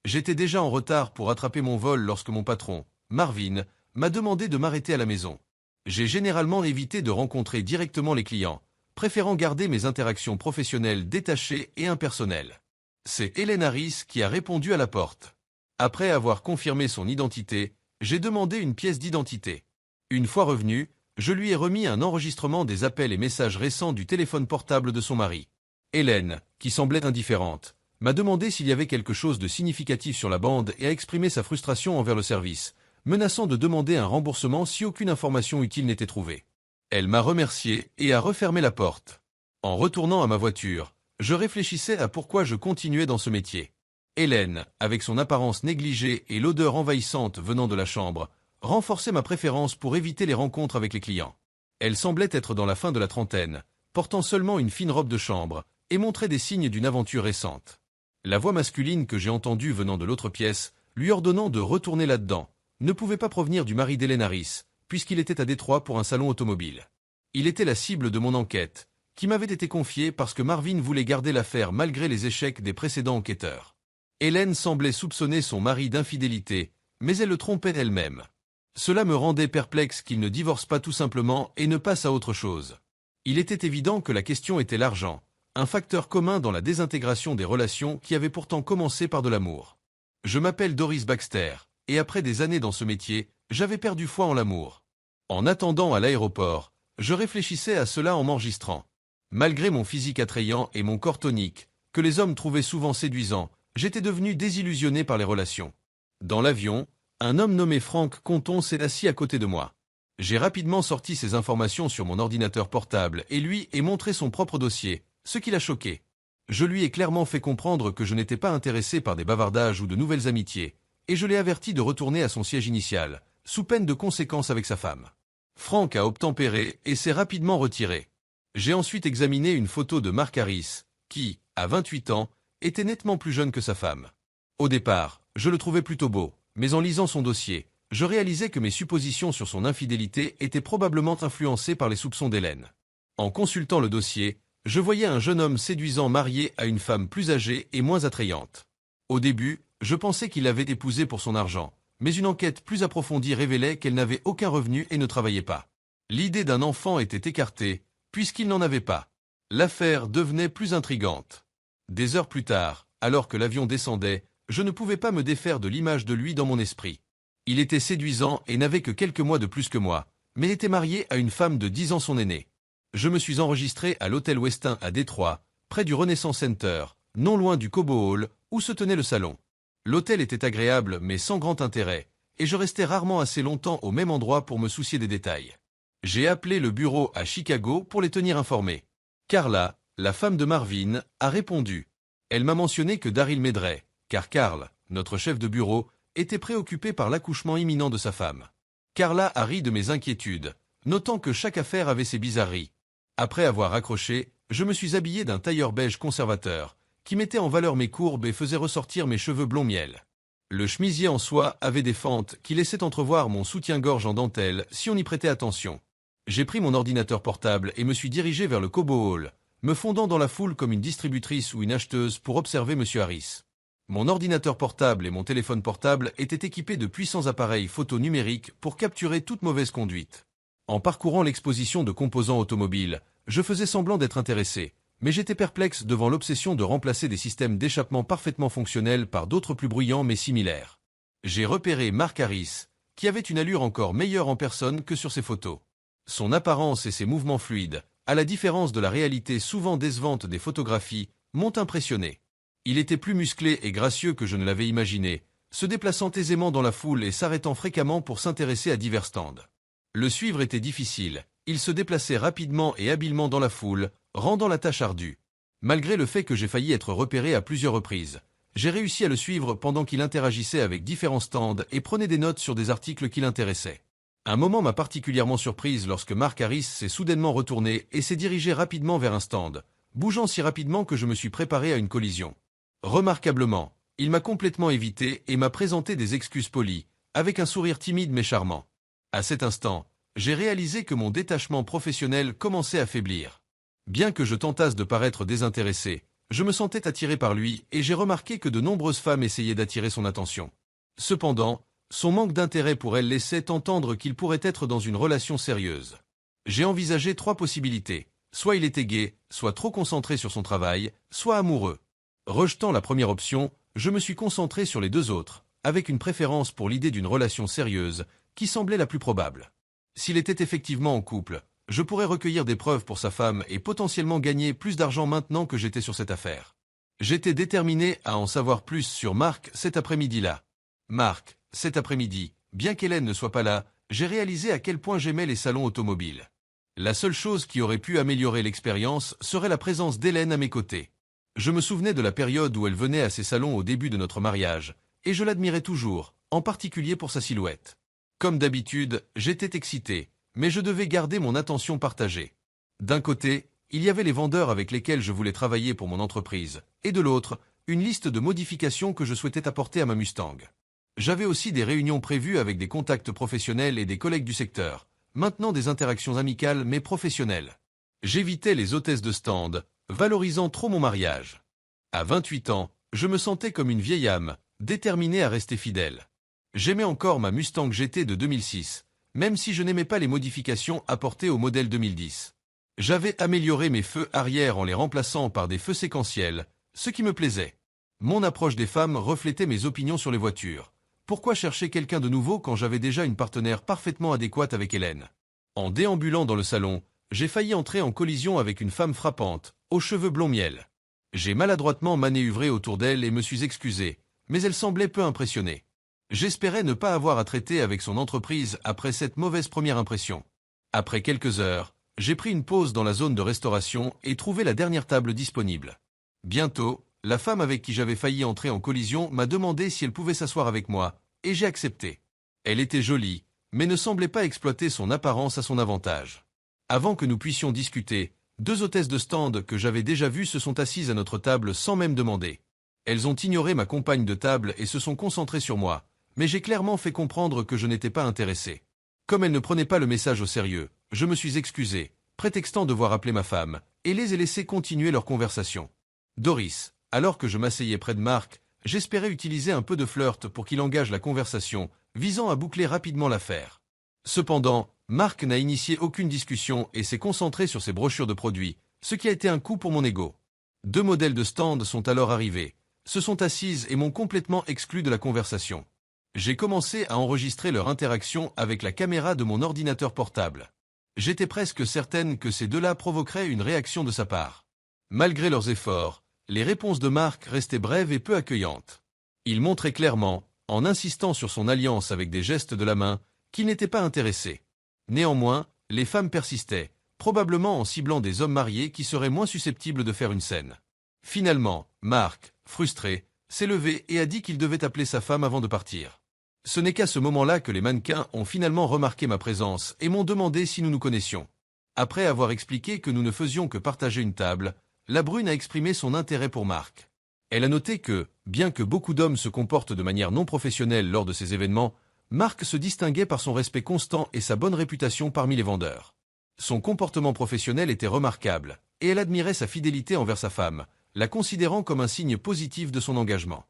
J'étais déjà en retard pour attraper mon vol lorsque mon patron, Marvin, m'a demandé de m'arrêter à la maison. J'ai généralement évité de rencontrer directement les clients, préférant garder mes interactions professionnelles détachées et impersonnelles. C'est Hélène Harris qui a répondu à la porte. Après avoir confirmé son identité, j'ai demandé une pièce d'identité. Une fois revenu, je lui ai remis un enregistrement des appels et messages récents du téléphone portable de son mari. Hélène, qui semblait indifférente, m'a demandé s'il y avait quelque chose de significatif sur la bande et a exprimé sa frustration envers le service, menaçant de demander un remboursement si aucune information utile n'était trouvée. Elle m'a remercié et a refermé la porte. En retournant à ma voiture, je réfléchissais à pourquoi je continuais dans ce métier. Hélène, avec son apparence négligée et l'odeur envahissante venant de la chambre, renforçait ma préférence pour éviter les rencontres avec les clients. Elle semblait être dans la fin de la trentaine, portant seulement une fine robe de chambre, et montrait des signes d'une aventure récente. La voix masculine que j'ai entendue venant de l'autre pièce, lui ordonnant de retourner là-dedans, ne pouvait pas provenir du mari d'Hélène Harris, puisqu'il était à Détroit pour un salon automobile. Il était la cible de mon enquête, qui m'avait été confiée parce que Marvin voulait garder l'affaire malgré les échecs des précédents enquêteurs. Hélène semblait soupçonner son mari d'infidélité, mais elle le trompait elle-même. Cela me rendait perplexe qu'il ne divorce pas tout simplement et ne passe à autre chose. Il était évident que la question était l'argent, un facteur commun dans la désintégration des relations qui avait pourtant commencé par de l'amour. Je m'appelle Doris Baxter, et après des années dans ce métier, j'avais perdu foi en l'amour. En attendant à l'aéroport, je réfléchissais à cela en m'enregistrant. Malgré mon physique attrayant et mon corps tonique, que les hommes trouvaient souvent séduisant, j'étais devenu désillusionné par les relations. Dans l'avion, un homme nommé Frank Compton s'est assis à côté de moi. J'ai rapidement sorti ces informations sur mon ordinateur portable et lui ai montré son propre dossier, ce qui l'a choqué. Je lui ai clairement fait comprendre que je n'étais pas intéressé par des bavardages ou de nouvelles amitiés, et je l'ai averti de retourner à son siège initial, sous peine de conséquences avec sa femme. Frank a obtempéré et s'est rapidement retiré. J'ai ensuite examiné une photo de Mark Harris, qui, à 28 ans, était nettement plus jeune que sa femme. Au départ, je le trouvais plutôt beau, mais en lisant son dossier, je réalisais que mes suppositions sur son infidélité étaient probablement influencées par les soupçons d'Hélène. En consultant le dossier, je voyais un jeune homme séduisant marié à une femme plus âgée et moins attrayante. Au début, je pensais qu'il l'avait épousée pour son argent, mais une enquête plus approfondie révélait qu'elle n'avait aucun revenu et ne travaillait pas. L'idée d'un enfant était écartée, puisqu'il n'en avait pas. L'affaire devenait plus intrigante. Des heures plus tard, alors que l'avion descendait, je ne pouvais pas me défaire de l'image de lui dans mon esprit. Il était séduisant et n'avait que quelques mois de plus que moi, mais était marié à une femme de 10 ans son aînée. Je me suis enregistré à l'hôtel Westin à Détroit, près du Renaissance Center, non loin du Cobo Hall, où se tenait le salon. L'hôtel était agréable mais sans grand intérêt, et je restais rarement assez longtemps au même endroit pour me soucier des détails. J'ai appelé le bureau à Chicago pour les tenir informés. Carla, la femme de Marvin, a répondu. Elle m'a mentionné que Daryl m'aiderait, car Carl, notre chef de bureau, était préoccupé par l'accouchement imminent de sa femme. Carla a ri de mes inquiétudes, notant que chaque affaire avait ses bizarreries. Après avoir raccroché, je me suis habillé d'un tailleur beige conservateur, qui mettait en valeur mes courbes et faisait ressortir mes cheveux blond miel. Le chemisier en soie avait des fentes qui laissaient entrevoir mon soutien-gorge en dentelle si on y prêtait attention. J'ai pris mon ordinateur portable et me suis dirigé vers le Cobo Hall, me fondant dans la foule comme une distributrice ou une acheteuse pour observer M. Harris. Mon ordinateur portable et mon téléphone portable étaient équipés de puissants appareils photo numériques pour capturer toute mauvaise conduite. En parcourant l'exposition de composants automobiles, je faisais semblant d'être intéressé, mais j'étais perplexe devant l'obsession de remplacer des systèmes d'échappement parfaitement fonctionnels par d'autres plus bruyants mais similaires. J'ai repéré Mark Harris, qui avait une allure encore meilleure en personne que sur ses photos. Son apparence et ses mouvements fluides, à la différence de la réalité souvent décevante des photographies, m'ont impressionné. Il était plus musclé et gracieux que je ne l'avais imaginé, se déplaçant aisément dans la foule et s'arrêtant fréquemment pour s'intéresser à divers stands. Le suivre était difficile, il se déplaçait rapidement et habilement dans la foule, rendant la tâche ardue. Malgré le fait que j'ai failli être repéré à plusieurs reprises, j'ai réussi à le suivre pendant qu'il interagissait avec différents stands et prenait des notes sur des articles qui l'intéressaient. Un moment m'a particulièrement surprise lorsque Mark Harris s'est soudainement retourné et s'est dirigé rapidement vers un stand, bougeant si rapidement que je me suis préparé à une collision. Remarquablement, il m'a complètement évité et m'a présenté des excuses polies, avec un sourire timide mais charmant. À cet instant, j'ai réalisé que mon détachement professionnel commençait à faiblir. Bien que je tentasse de paraître désintéressé, je me sentais attiré par lui et j'ai remarqué que de nombreuses femmes essayaient d'attirer son attention. Cependant, son manque d'intérêt pour elle laissait entendre qu'il pourrait être dans une relation sérieuse. J'ai envisagé 3 possibilités. Soit il était gay, soit trop concentré sur son travail, soit amoureux. Rejetant la première option, je me suis concentré sur les 2 autres, avec une préférence pour l'idée d'une relation sérieuse, qui semblait la plus probable. S'il était effectivement en couple, je pourrais recueillir des preuves pour sa femme et potentiellement gagner plus d'argent maintenant que j'étais sur cette affaire. J'étais déterminé à en savoir plus sur Marc cet après-midi-là. Marc, cet après-midi, bien qu'Hélène ne soit pas là, j'ai réalisé à quel point j'aimais les salons automobiles. La seule chose qui aurait pu améliorer l'expérience serait la présence d'Hélène à mes côtés. Je me souvenais de la période où elle venait à ces salons au début de notre mariage, et je l'admirais toujours, en particulier pour sa silhouette. Comme d'habitude, j'étais excité, mais je devais garder mon attention partagée. D'un côté, il y avait les vendeurs avec lesquels je voulais travailler pour mon entreprise, et de l'autre, une liste de modifications que je souhaitais apporter à ma Mustang. J'avais aussi des réunions prévues avec des contacts professionnels et des collègues du secteur, maintenant des interactions amicales mais professionnelles. J'évitais les hôtesses de stand, valorisant trop mon mariage. À 28 ans, je me sentais comme une vieille âme, déterminée à rester fidèle. J'aimais encore ma Mustang GT de 2006, même si je n'aimais pas les modifications apportées au modèle 2010. J'avais amélioré mes feux arrière en les remplaçant par des feux séquentiels, ce qui me plaisait. Mon approche des femmes reflétait mes opinions sur les voitures. Pourquoi chercher quelqu'un de nouveau quand j'avais déjà une partenaire parfaitement adéquate avec Hélène? En déambulant dans le salon, j'ai failli entrer en collision avec une femme frappante, aux cheveux blond miel. J'ai maladroitement manéuvré autour d'elle et me suis excusé, mais elle semblait peu impressionnée. J'espérais ne pas avoir à traiter avec son entreprise après cette mauvaise première impression. Après quelques heures, j'ai pris une pause dans la zone de restauration et trouvé la dernière table disponible. Bientôt, la femme avec qui j'avais failli entrer en collision m'a demandé si elle pouvait s'asseoir avec moi, et j'ai accepté. Elle était jolie, mais ne semblait pas exploiter son apparence à son avantage. Avant que nous puissions discuter, 2 hôtesses de stand que j'avais déjà vues se sont assises à notre table sans même demander. Elles ont ignoré ma compagne de table et se sont concentrées sur moi, mais j'ai clairement fait comprendre que je n'étais pas intéressé. Comme elles ne prenaient pas le message au sérieux, je me suis excusé, prétextant devoir appeler ma femme, et les ai laissées continuer leur conversation. Doris, alors que je m'asseyais près de Marc, j'espérais utiliser un peu de flirt pour qu'il engage la conversation, visant à boucler rapidement l'affaire. Cependant, Marc n'a initié aucune discussion et s'est concentré sur ses brochures de produits, ce qui a été un coup pour mon ego. 2 modèles de stand sont alors arrivés, se sont assises et m'ont complètement exclu de la conversation. J'ai commencé à enregistrer leur interaction avec la caméra de mon ordinateur portable. J'étais presque certaine que ces 2-là provoqueraient une réaction de sa part. Malgré leurs efforts, les réponses de Marc restaient brèves et peu accueillantes. Il montrait clairement, en insistant sur son alliance avec des gestes de la main, qu'il n'était pas intéressé. Néanmoins, les femmes persistaient, probablement en ciblant des hommes mariés qui seraient moins susceptibles de faire une scène. Finalement, Marc, frustré, s'est levé et a dit qu'il devait appeler sa femme avant de partir. Ce n'est qu'à ce moment-là que les mannequins ont finalement remarqué ma présence et m'ont demandé si nous nous connaissions. Après avoir expliqué que nous ne faisions que partager une table, la brune a exprimé son intérêt pour Marc. Elle a noté que, bien que beaucoup d'hommes se comportent de manière non professionnelle lors de ces événements, Marc se distinguait par son respect constant et sa bonne réputation parmi les vendeurs. Son comportement professionnel était remarquable, et elle admirait sa fidélité envers sa femme, la considérant comme un signe positif de son engagement.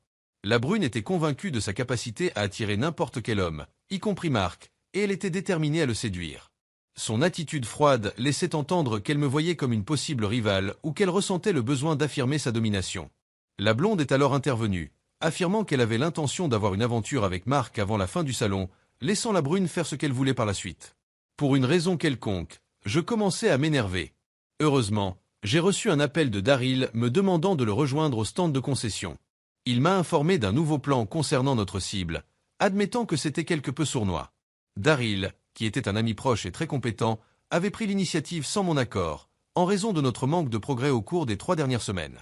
La brune était convaincue de sa capacité à attirer n'importe quel homme, y compris Marc, et elle était déterminée à le séduire. Son attitude froide laissait entendre qu'elle me voyait comme une possible rivale ou qu'elle ressentait le besoin d'affirmer sa domination. La blonde est alors intervenue, affirmant qu'elle avait l'intention d'avoir une aventure avec Marc avant la fin du salon, laissant la brune faire ce qu'elle voulait par la suite. Pour une raison quelconque, je commençais à m'énerver. Heureusement, j'ai reçu un appel de Daryl me demandant de le rejoindre au stand de concession. Il m'a informé d'un nouveau plan concernant notre cible, admettant que c'était quelque peu sournois. Daryl, qui était un ami proche et très compétent, avait pris l'initiative sans mon accord, en raison de notre manque de progrès au cours des 3 dernières semaines.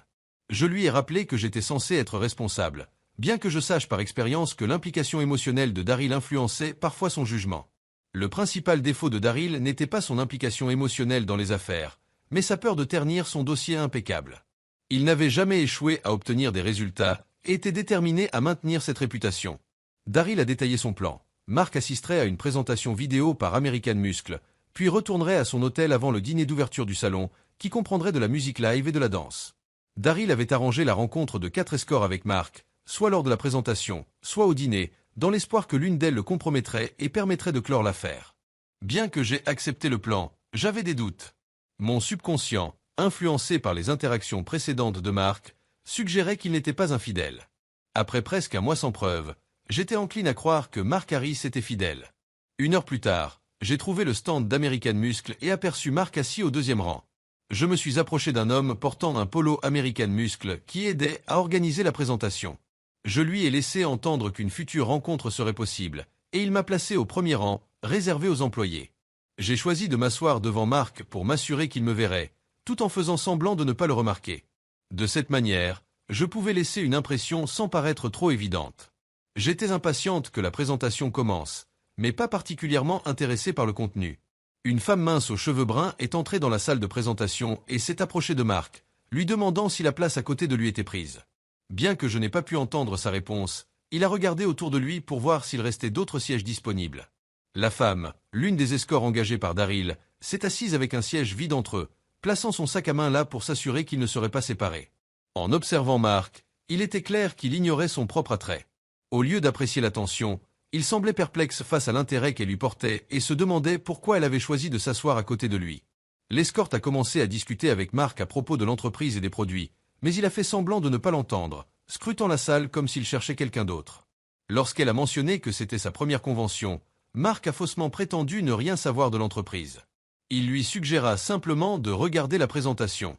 Je lui ai rappelé que j'étais censé être responsable, bien que je sache par expérience que l'implication émotionnelle de Daryl influençait parfois son jugement. Le principal défaut de Daryl n'était pas son implication émotionnelle dans les affaires, mais sa peur de ternir son dossier impeccable. Il n'avait jamais échoué à obtenir des résultats et était déterminé à maintenir cette réputation. Daryl a détaillé son plan. Marc assisterait à une présentation vidéo par American Muscle, puis retournerait à son hôtel avant le dîner d'ouverture du salon, qui comprendrait de la musique live et de la danse. Daryl avait arrangé la rencontre de 4 escorts avec Mark, soit lors de la présentation, soit au dîner, dans l'espoir que l'une d'elles le compromettrait et permettrait de clore l'affaire. Bien que j'ai accepté le plan, j'avais des doutes. Mon subconscient, influencé par les interactions précédentes de Mark, suggérait qu'il n'était pas infidèle. Après presque un mois sans preuve, j'étais encline à croire que Mark Harris était fidèle. 1 heure plus tard, j'ai trouvé le stand d'American Muscle et aperçu Mark assis au 2e rang. Je me suis approché d'un homme portant un polo American Muscle qui aidait à organiser la présentation. Je lui ai laissé entendre qu'une future rencontre serait possible, et il m'a placé au 1er rang, réservé aux employés. J'ai choisi de m'asseoir devant Mark pour m'assurer qu'il me verrait, tout en faisant semblant de ne pas le remarquer. De cette manière, je pouvais laisser une impression sans paraître trop évidente. J'étais impatiente que la présentation commence, mais pas particulièrement intéressée par le contenu. Une femme mince aux cheveux bruns est entrée dans la salle de présentation et s'est approchée de Mark, lui demandant si la place à côté de lui était prise. Bien que je n'ai pas pu entendre sa réponse, il a regardé autour de lui pour voir s'il restait d'autres sièges disponibles. La femme, l'une des escorts engagées par Daryl, s'est assise avec un siège vide entre eux, plaçant son sac à main là pour s'assurer qu'ils ne seraient pas séparés. En observant Mark, il était clair qu'il ignorait son propre attrait. Au lieu d'apprécier l'attention, il semblait perplexe face à l'intérêt qu'elle lui portait et se demandait pourquoi elle avait choisi de s'asseoir à côté de lui. L'escorte a commencé à discuter avec Mark à propos de l'entreprise et des produits, mais il a fait semblant de ne pas l'entendre, scrutant la salle comme s'il cherchait quelqu'un d'autre. Lorsqu'elle a mentionné que c'était sa première convention, Mark a faussement prétendu ne rien savoir de l'entreprise. Il lui suggéra simplement de regarder la présentation.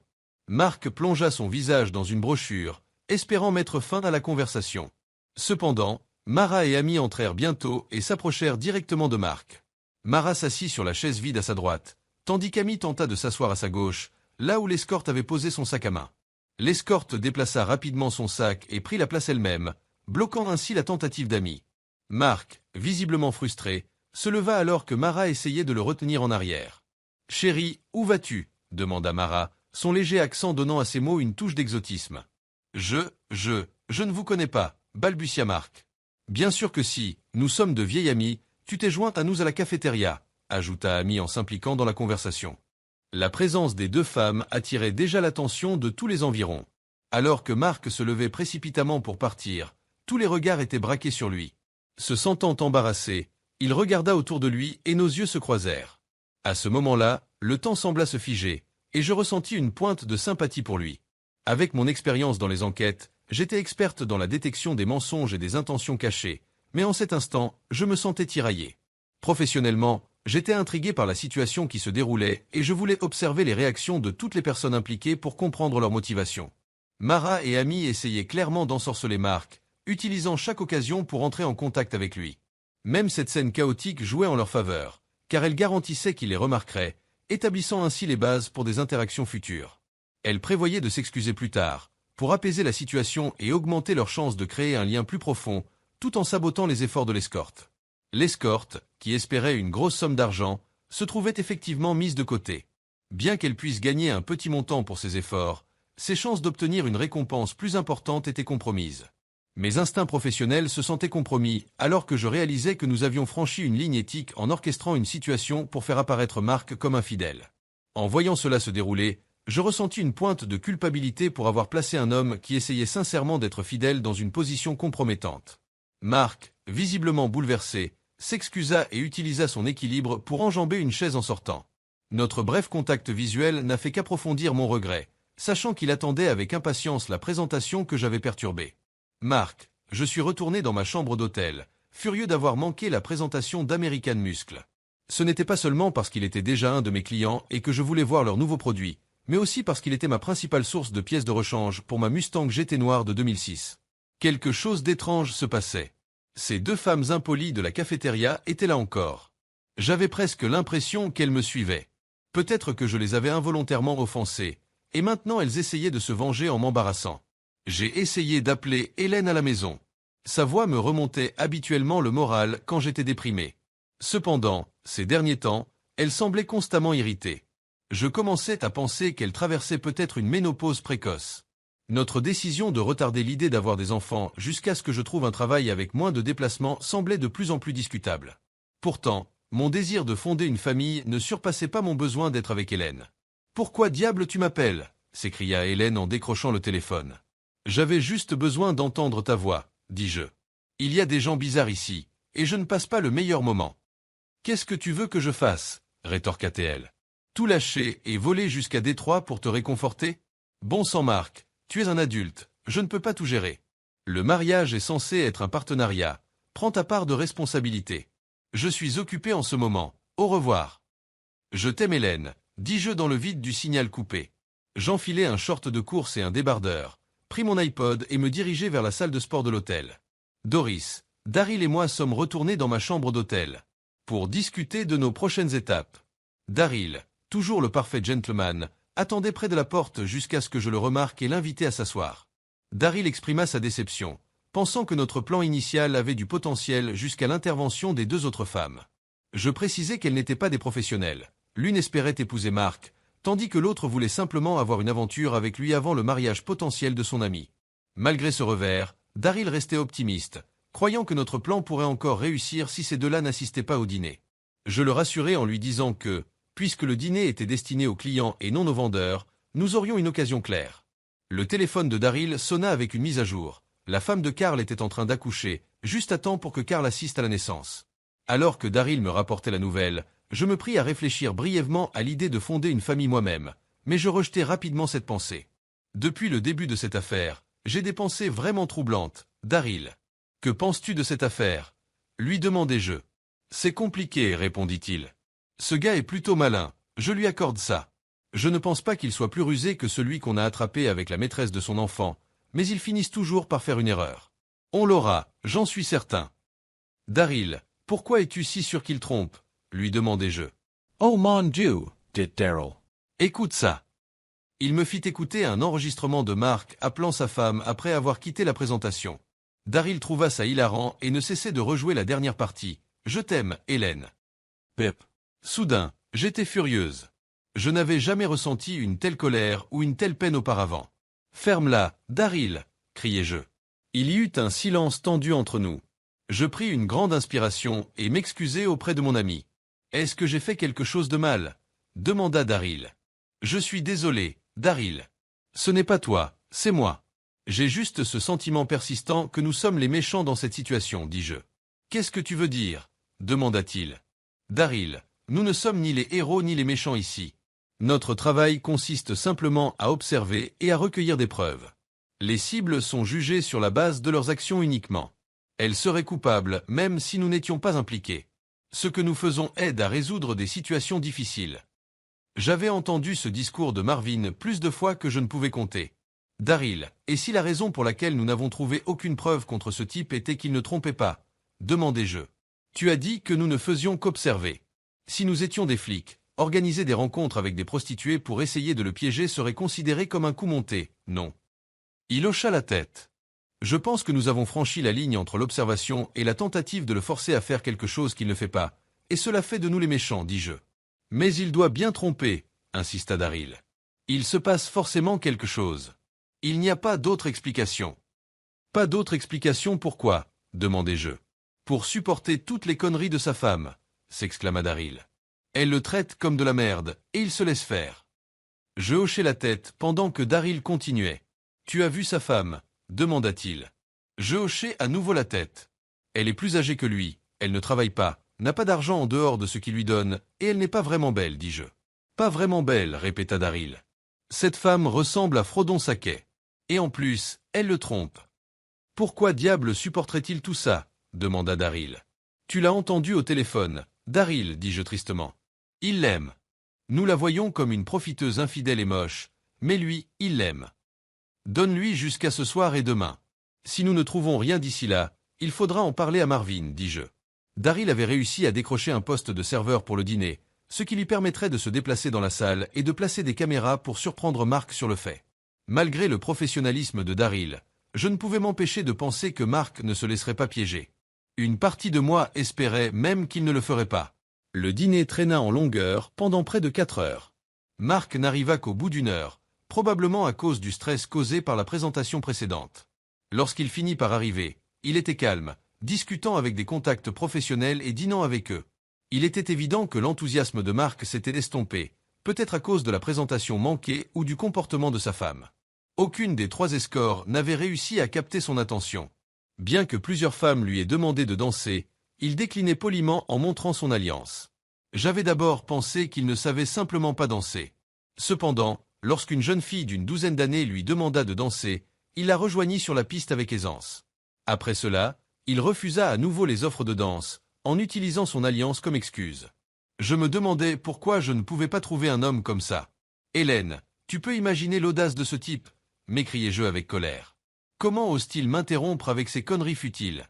Mark plongea son visage dans une brochure, espérant mettre fin à la conversation. Cependant, Mara et Amy entrèrent bientôt et s'approchèrent directement de Mark. Mara s'assit sur la chaise vide à sa droite, tandis qu'Amy tenta de s'asseoir à sa gauche, là où l'escorte avait posé son sac à main. L'escorte déplaça rapidement son sac et prit la place elle-même, bloquant ainsi la tentative d'Amy. Mark, visiblement frustré, se leva alors que Mara essayait de le retenir en arrière. « Chérie, où vas-tu » demanda Mara, son léger accent donnant à ses mots une touche d'exotisme. « Je ne vous connais pas » balbutia Mark. « Bien sûr que si, nous sommes de vieilles amies, tu t'es jointe à nous à la cafétéria » ajouta Amy en s'impliquant dans la conversation. La présence des 2 femmes attirait déjà l'attention de tous les environs. Alors que Mark se levait précipitamment pour partir, tous les regards étaient braqués sur lui. Se sentant embarrassé, il regarda autour de lui et nos yeux se croisèrent. À ce moment-là, le temps sembla se figer, et je ressentis une pointe de sympathie pour lui. Avec mon expérience dans les enquêtes, j'étais experte dans la détection des mensonges et des intentions cachées, mais en cet instant, je me sentais tiraillé. Professionnellement, j'étais intrigué par la situation qui se déroulait et je voulais observer les réactions de toutes les personnes impliquées pour comprendre leurs motivations. Mara et Amy essayaient clairement d'ensorceler Mark, utilisant chaque occasion pour entrer en contact avec lui. Même cette scène chaotique jouait en leur faveur, car elle garantissait qu'ils les remarqueraient, établissant ainsi les bases pour des interactions futures. Elle prévoyait de s'excuser plus tard, pour apaiser la situation et augmenter leurs chances de créer un lien plus profond, tout en sabotant les efforts de l'escorte. L'escorte, qui espérait une grosse somme d'argent, se trouvait effectivement mise de côté. Bien qu'elle puisse gagner un petit montant pour ses efforts, ses chances d'obtenir une récompense plus importante étaient compromises. Mes instincts professionnels se sentaient compromis alors que je réalisais que nous avions franchi une ligne éthique en orchestrant une situation pour faire apparaître Mark comme infidèle. En voyant cela se dérouler, je ressentis une pointe de culpabilité pour avoir placé un homme qui essayait sincèrement d'être fidèle dans une position compromettante. Mark, visiblement bouleversé, s'excusa et utilisa son équilibre pour enjamber une chaise en sortant. Notre bref contact visuel n'a fait qu'approfondir mon regret, sachant qu'il attendait avec impatience la présentation que j'avais perturbée. Mark, je suis retourné dans ma chambre d'hôtel, furieux d'avoir manqué la présentation d'American Muscle. Ce n'était pas seulement parce qu'il était déjà un de mes clients et que je voulais voir leurs nouveaux produits, mais aussi parce qu'il était ma principale source de pièces de rechange pour ma Mustang GT noire de 2006. Quelque chose d'étrange se passait. Ces 2 femmes impolies de la cafétéria étaient là encore. J'avais presque l'impression qu'elles me suivaient. Peut-être que je les avais involontairement offensées, et maintenant elles essayaient de se venger en m'embarrassant. J'ai essayé d'appeler Hélène à la maison. Sa voix me remontait habituellement le moral quand j'étais déprimé. Cependant, ces derniers temps, elle semblait constamment irritée. Je commençais à penser qu'elle traversait peut-être une ménopause précoce. Notre décision de retarder l'idée d'avoir des enfants jusqu'à ce que je trouve un travail avec moins de déplacements semblait de plus en plus discutable. Pourtant, mon désir de fonder une famille ne surpassait pas mon besoin d'être avec Hélène. « Pourquoi diable tu m'appelles » s'écria Hélène en décrochant le téléphone. J'avais juste besoin d'entendre ta voix, dis-je. Il y a des gens bizarres ici, et je ne passe pas le meilleur moment. Qu'est-ce que tu veux que je fasse, rétorqua-t-elle. Tout lâcher et voler jusqu'à Détroit pour te réconforter? Bon sang Marc, tu es un adulte, je ne peux pas tout gérer. Le mariage est censé être un partenariat. Prends ta part de responsabilité. Je suis occupé en ce moment. Au revoir. Je t'aime Hélène, dis-je dans le vide du signal coupé. J'enfilai un short de course et un débardeur, pris mon iPod et me dirigeai vers la salle de sport de l'hôtel. Doris, Daryl et moi sommes retournés dans ma chambre d'hôtel pour discuter de nos prochaines étapes. Daryl, toujours le parfait gentleman, attendait près de la porte jusqu'à ce que je le remarque et l'invitai à s'asseoir. Daryl exprima sa déception, pensant que notre plan initial avait du potentiel jusqu'à l'intervention des deux autres femmes. Je précisai qu'elles n'étaient pas des professionnels. L'une espérait épouser Marc, tandis que l'autre voulait simplement avoir une aventure avec lui avant le mariage potentiel de son ami. Malgré ce revers, Daryl restait optimiste, croyant que notre plan pourrait encore réussir si ces deux-là n'assistaient pas au dîner. Je le rassurai en lui disant que, puisque le dîner était destiné aux clients et non aux vendeurs, nous aurions une occasion claire. Le téléphone de Daryl sonna avec une mise à jour. La femme de Carl était en train d'accoucher, juste à temps pour que Carl assiste à la naissance. Alors que Daryl me rapportait la nouvelle, je me pris à réfléchir brièvement à l'idée de fonder une famille moi-même, mais je rejetai rapidement cette pensée. Depuis le début de cette affaire, j'ai des pensées vraiment troublantes. Daryl. Que penses-tu de cette affaire? Lui demandai-je. C'est compliqué, répondit-il. Ce gars est plutôt malin, je lui accorde ça. Je ne pense pas qu'il soit plus rusé que celui qu'on a attrapé avec la maîtresse de son enfant, mais ils finissent toujours par faire une erreur. On l'aura, j'en suis certain. Daryl, pourquoi es-tu si sûr qu'il trompe? Lui demandai-je. Oh mon Dieu, dit Daryl. Écoute ça. Il me fit écouter un enregistrement de Marc appelant sa femme après avoir quitté la présentation. Daryl trouva ça hilarant et ne cessait de rejouer la dernière partie. Je t'aime, Hélène. Pip. Soudain, j'étais furieuse. Je n'avais jamais ressenti une telle colère ou une telle peine auparavant. Ferme-la, Daryl, criai-je. Il y eut un silence tendu entre nous. Je pris une grande inspiration et m'excusai auprès de mon ami. Est-ce que j'ai fait quelque chose de mal? Demanda Daryl. Je suis désolé, Daryl. Ce n'est pas toi, c'est moi. J'ai juste ce sentiment persistant que nous sommes les méchants dans cette situation, dis-je. Qu'est-ce que tu veux dire? Demanda-t-il. Daryl, nous ne sommes ni les héros ni les méchants ici. Notre travail consiste simplement à observer et à recueillir des preuves. Les cibles sont jugées sur la base de leurs actions uniquement. Elles seraient coupables même si nous n'étions pas impliqués. Ce que nous faisons aide à résoudre des situations difficiles. J'avais entendu ce discours de Marvin plus de fois que je ne pouvais compter. Daryl, et si la raison pour laquelle nous n'avons trouvé aucune preuve contre ce type était qu'il ne trompait pas? Demandai-je. Tu as dit que nous ne faisions qu'observer. Si nous étions des flics, organiser des rencontres avec des prostituées pour essayer de le piéger serait considéré comme un coup monté, non? Il hocha la tête. Je pense que nous avons franchi la ligne entre l'observation et la tentative de le forcer à faire quelque chose qu'il ne fait pas, et cela fait de nous les méchants, dis-je. Mais il doit bien tromper, insista Daryl. Il se passe forcément quelque chose. Il n'y a pas d'autre explication. Pas d'autre explication pourquoi? Demandai-je. Pour supporter toutes les conneries de sa femme, s'exclama Daryl. Elle le traite comme de la merde, et il se laisse faire. Je hochai la tête pendant que Daryl continuait. Tu as vu sa femme? Demanda-t-il. Je hochai à nouveau la tête. Elle est plus âgée que lui, elle ne travaille pas, n'a pas d'argent en dehors de ce qu'il lui donne, et elle n'est pas vraiment belle, dis-je. Pas vraiment belle, répéta Daryl. Cette femme ressemble à Frodon Saquet. Et en plus, elle le trompe. Pourquoi diable supporterait-il tout ça? Demanda Daryl. Tu l'as entendu au téléphone, Daryl, dis-je tristement. Il l'aime. Nous la voyons comme une profiteuse infidèle et moche, mais lui, il l'aime. Donne-lui jusqu'à ce soir et demain. Si nous ne trouvons rien d'ici là, il faudra en parler à Marvin, dis-je. Daryl avait réussi à décrocher un poste de serveur pour le dîner, ce qui lui permettrait de se déplacer dans la salle et de placer des caméras pour surprendre Marc sur le fait. Malgré le professionnalisme de Daryl, je ne pouvais m'empêcher de penser que Marc ne se laisserait pas piéger. Une partie de moi espérait même qu'il ne le ferait pas. Le dîner traîna en longueur pendant près de 4 heures. Marc n'arriva qu'au bout d'1 heure, probablement à cause du stress causé par la présentation précédente. Lorsqu'il finit par arriver, il était calme, discutant avec des contacts professionnels et dînant avec eux. Il était évident que l'enthousiasme de Marc s'était estompé, peut-être à cause de la présentation manquée ou du comportement de sa femme. Aucune des 3 escorts n'avait réussi à capter son attention. Bien que plusieurs femmes lui aient demandé de danser, il déclinait poliment en montrant son alliance. J'avais d'abord pensé qu'il ne savait simplement pas danser. Cependant, lorsqu'une jeune fille d'une 12aine d'années lui demanda de danser, il la rejoignit sur la piste avec aisance. Après cela, il refusa à nouveau les offres de danse, en utilisant son alliance comme excuse. Je me demandais pourquoi je ne pouvais pas trouver un homme comme ça. « Hélène, tu peux imaginer l'audace de ce type » m'écriai-je avec colère. « Comment ose-t-il m'interrompre avec ces conneries futiles ?»«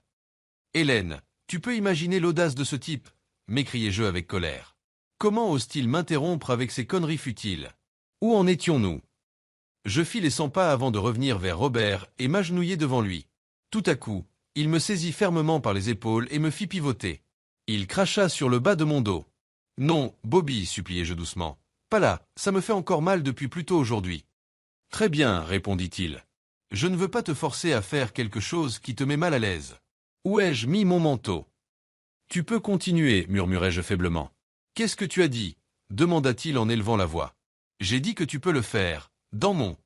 Hélène, tu peux imaginer l'audace de ce type » m'écriai-je avec colère. « Comment ose-t-il m'interrompre avec ces conneries futiles ?» Où en étions-nous? Je fis les 100 pas avant de revenir vers Robert et m'agenouiller devant lui. Tout à coup, il me saisit fermement par les épaules et me fit pivoter. Il cracha sur le bas de mon dos. « Non, Bobby, suppliai-je doucement. Pas là, ça me fait encore mal depuis plus tôt aujourd'hui. »« Très bien, répondit-il. Je ne veux pas te forcer à faire quelque chose qui te met mal à l'aise. Où ai-je mis mon manteau? »« Tu peux continuer, murmurai-je faiblement. »« Qu'est-ce que tu as dit ?» demanda-t-il en élevant la voix. « J'ai dit que tu peux le faire, dans mon... »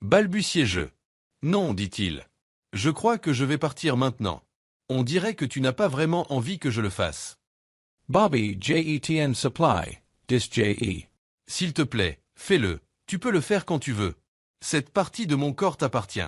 balbutiai-je. « Non, dit-il. Je crois que je vais partir maintenant. On dirait que tu n'as pas vraiment envie que je le fasse. » Bobby, JETN Supply, dis JE. S'il te plaît, fais-le, tu peux le faire quand tu veux. Cette partie de mon corps t'appartient.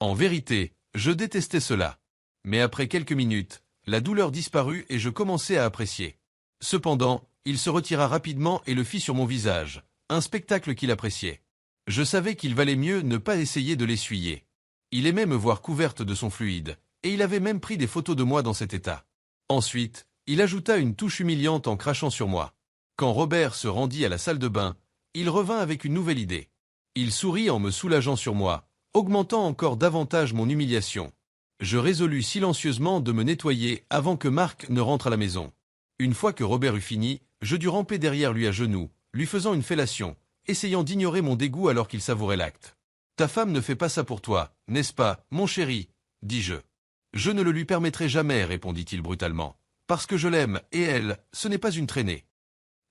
En vérité, je détestais cela. Mais après quelques minutes, la douleur disparut et je commençai à apprécier. Cependant, il se retira rapidement et le fit sur mon visage, un spectacle qu'il appréciait. Je savais qu'il valait mieux ne pas essayer de l'essuyer. Il aimait me voir couverte de son fluide, et il avait même pris des photos de moi dans cet état. Ensuite, il ajouta une touche humiliante en crachant sur moi. Quand Robert se rendit à la salle de bain, il revint avec une nouvelle idée. Il sourit en me soulageant sur moi, augmentant encore davantage mon humiliation. Je résolus silencieusement de me nettoyer avant que Marc ne rentre à la maison. Une fois que Robert eut fini, je dus ramper derrière lui à genoux, lui faisant une fellation, essayant d'ignorer mon dégoût alors qu'il savourait l'acte. « Ta femme ne fait pas ça pour toi, n'est-ce pas, mon chéri ?» dis-je. « Je ne le lui permettrai jamais, répondit-il brutalement. Parce que je l'aime, et elle, ce n'est pas une traînée. »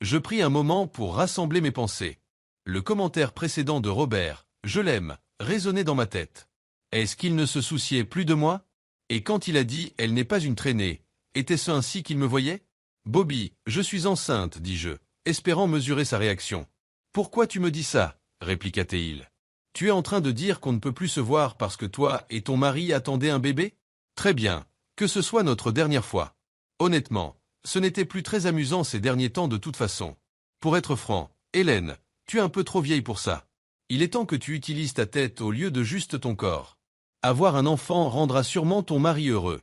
Je pris un moment pour rassembler mes pensées. Le commentaire précédent de Robert, « Je l'aime », résonnait dans ma tête. Est-ce qu'il ne se souciait plus de moi? Et quand il a dit « Elle n'est pas une traînée », était-ce ainsi qu'il me voyait? « Bobby, je suis enceinte, dis-je, espérant mesurer sa réaction. « Pourquoi tu me dis ça? Répliqua-t-il. Tu es en train de dire qu'on ne peut plus se voir parce que toi et ton mari attendaient un bébé? Très bien, que ce soit notre dernière fois. Honnêtement, ce n'était plus très amusant ces derniers temps de toute façon. Pour être franc, Hélène, tu es un peu trop vieille pour ça. Il est temps que tu utilises ta tête au lieu de juste ton corps. Avoir un enfant rendra sûrement ton mari heureux. »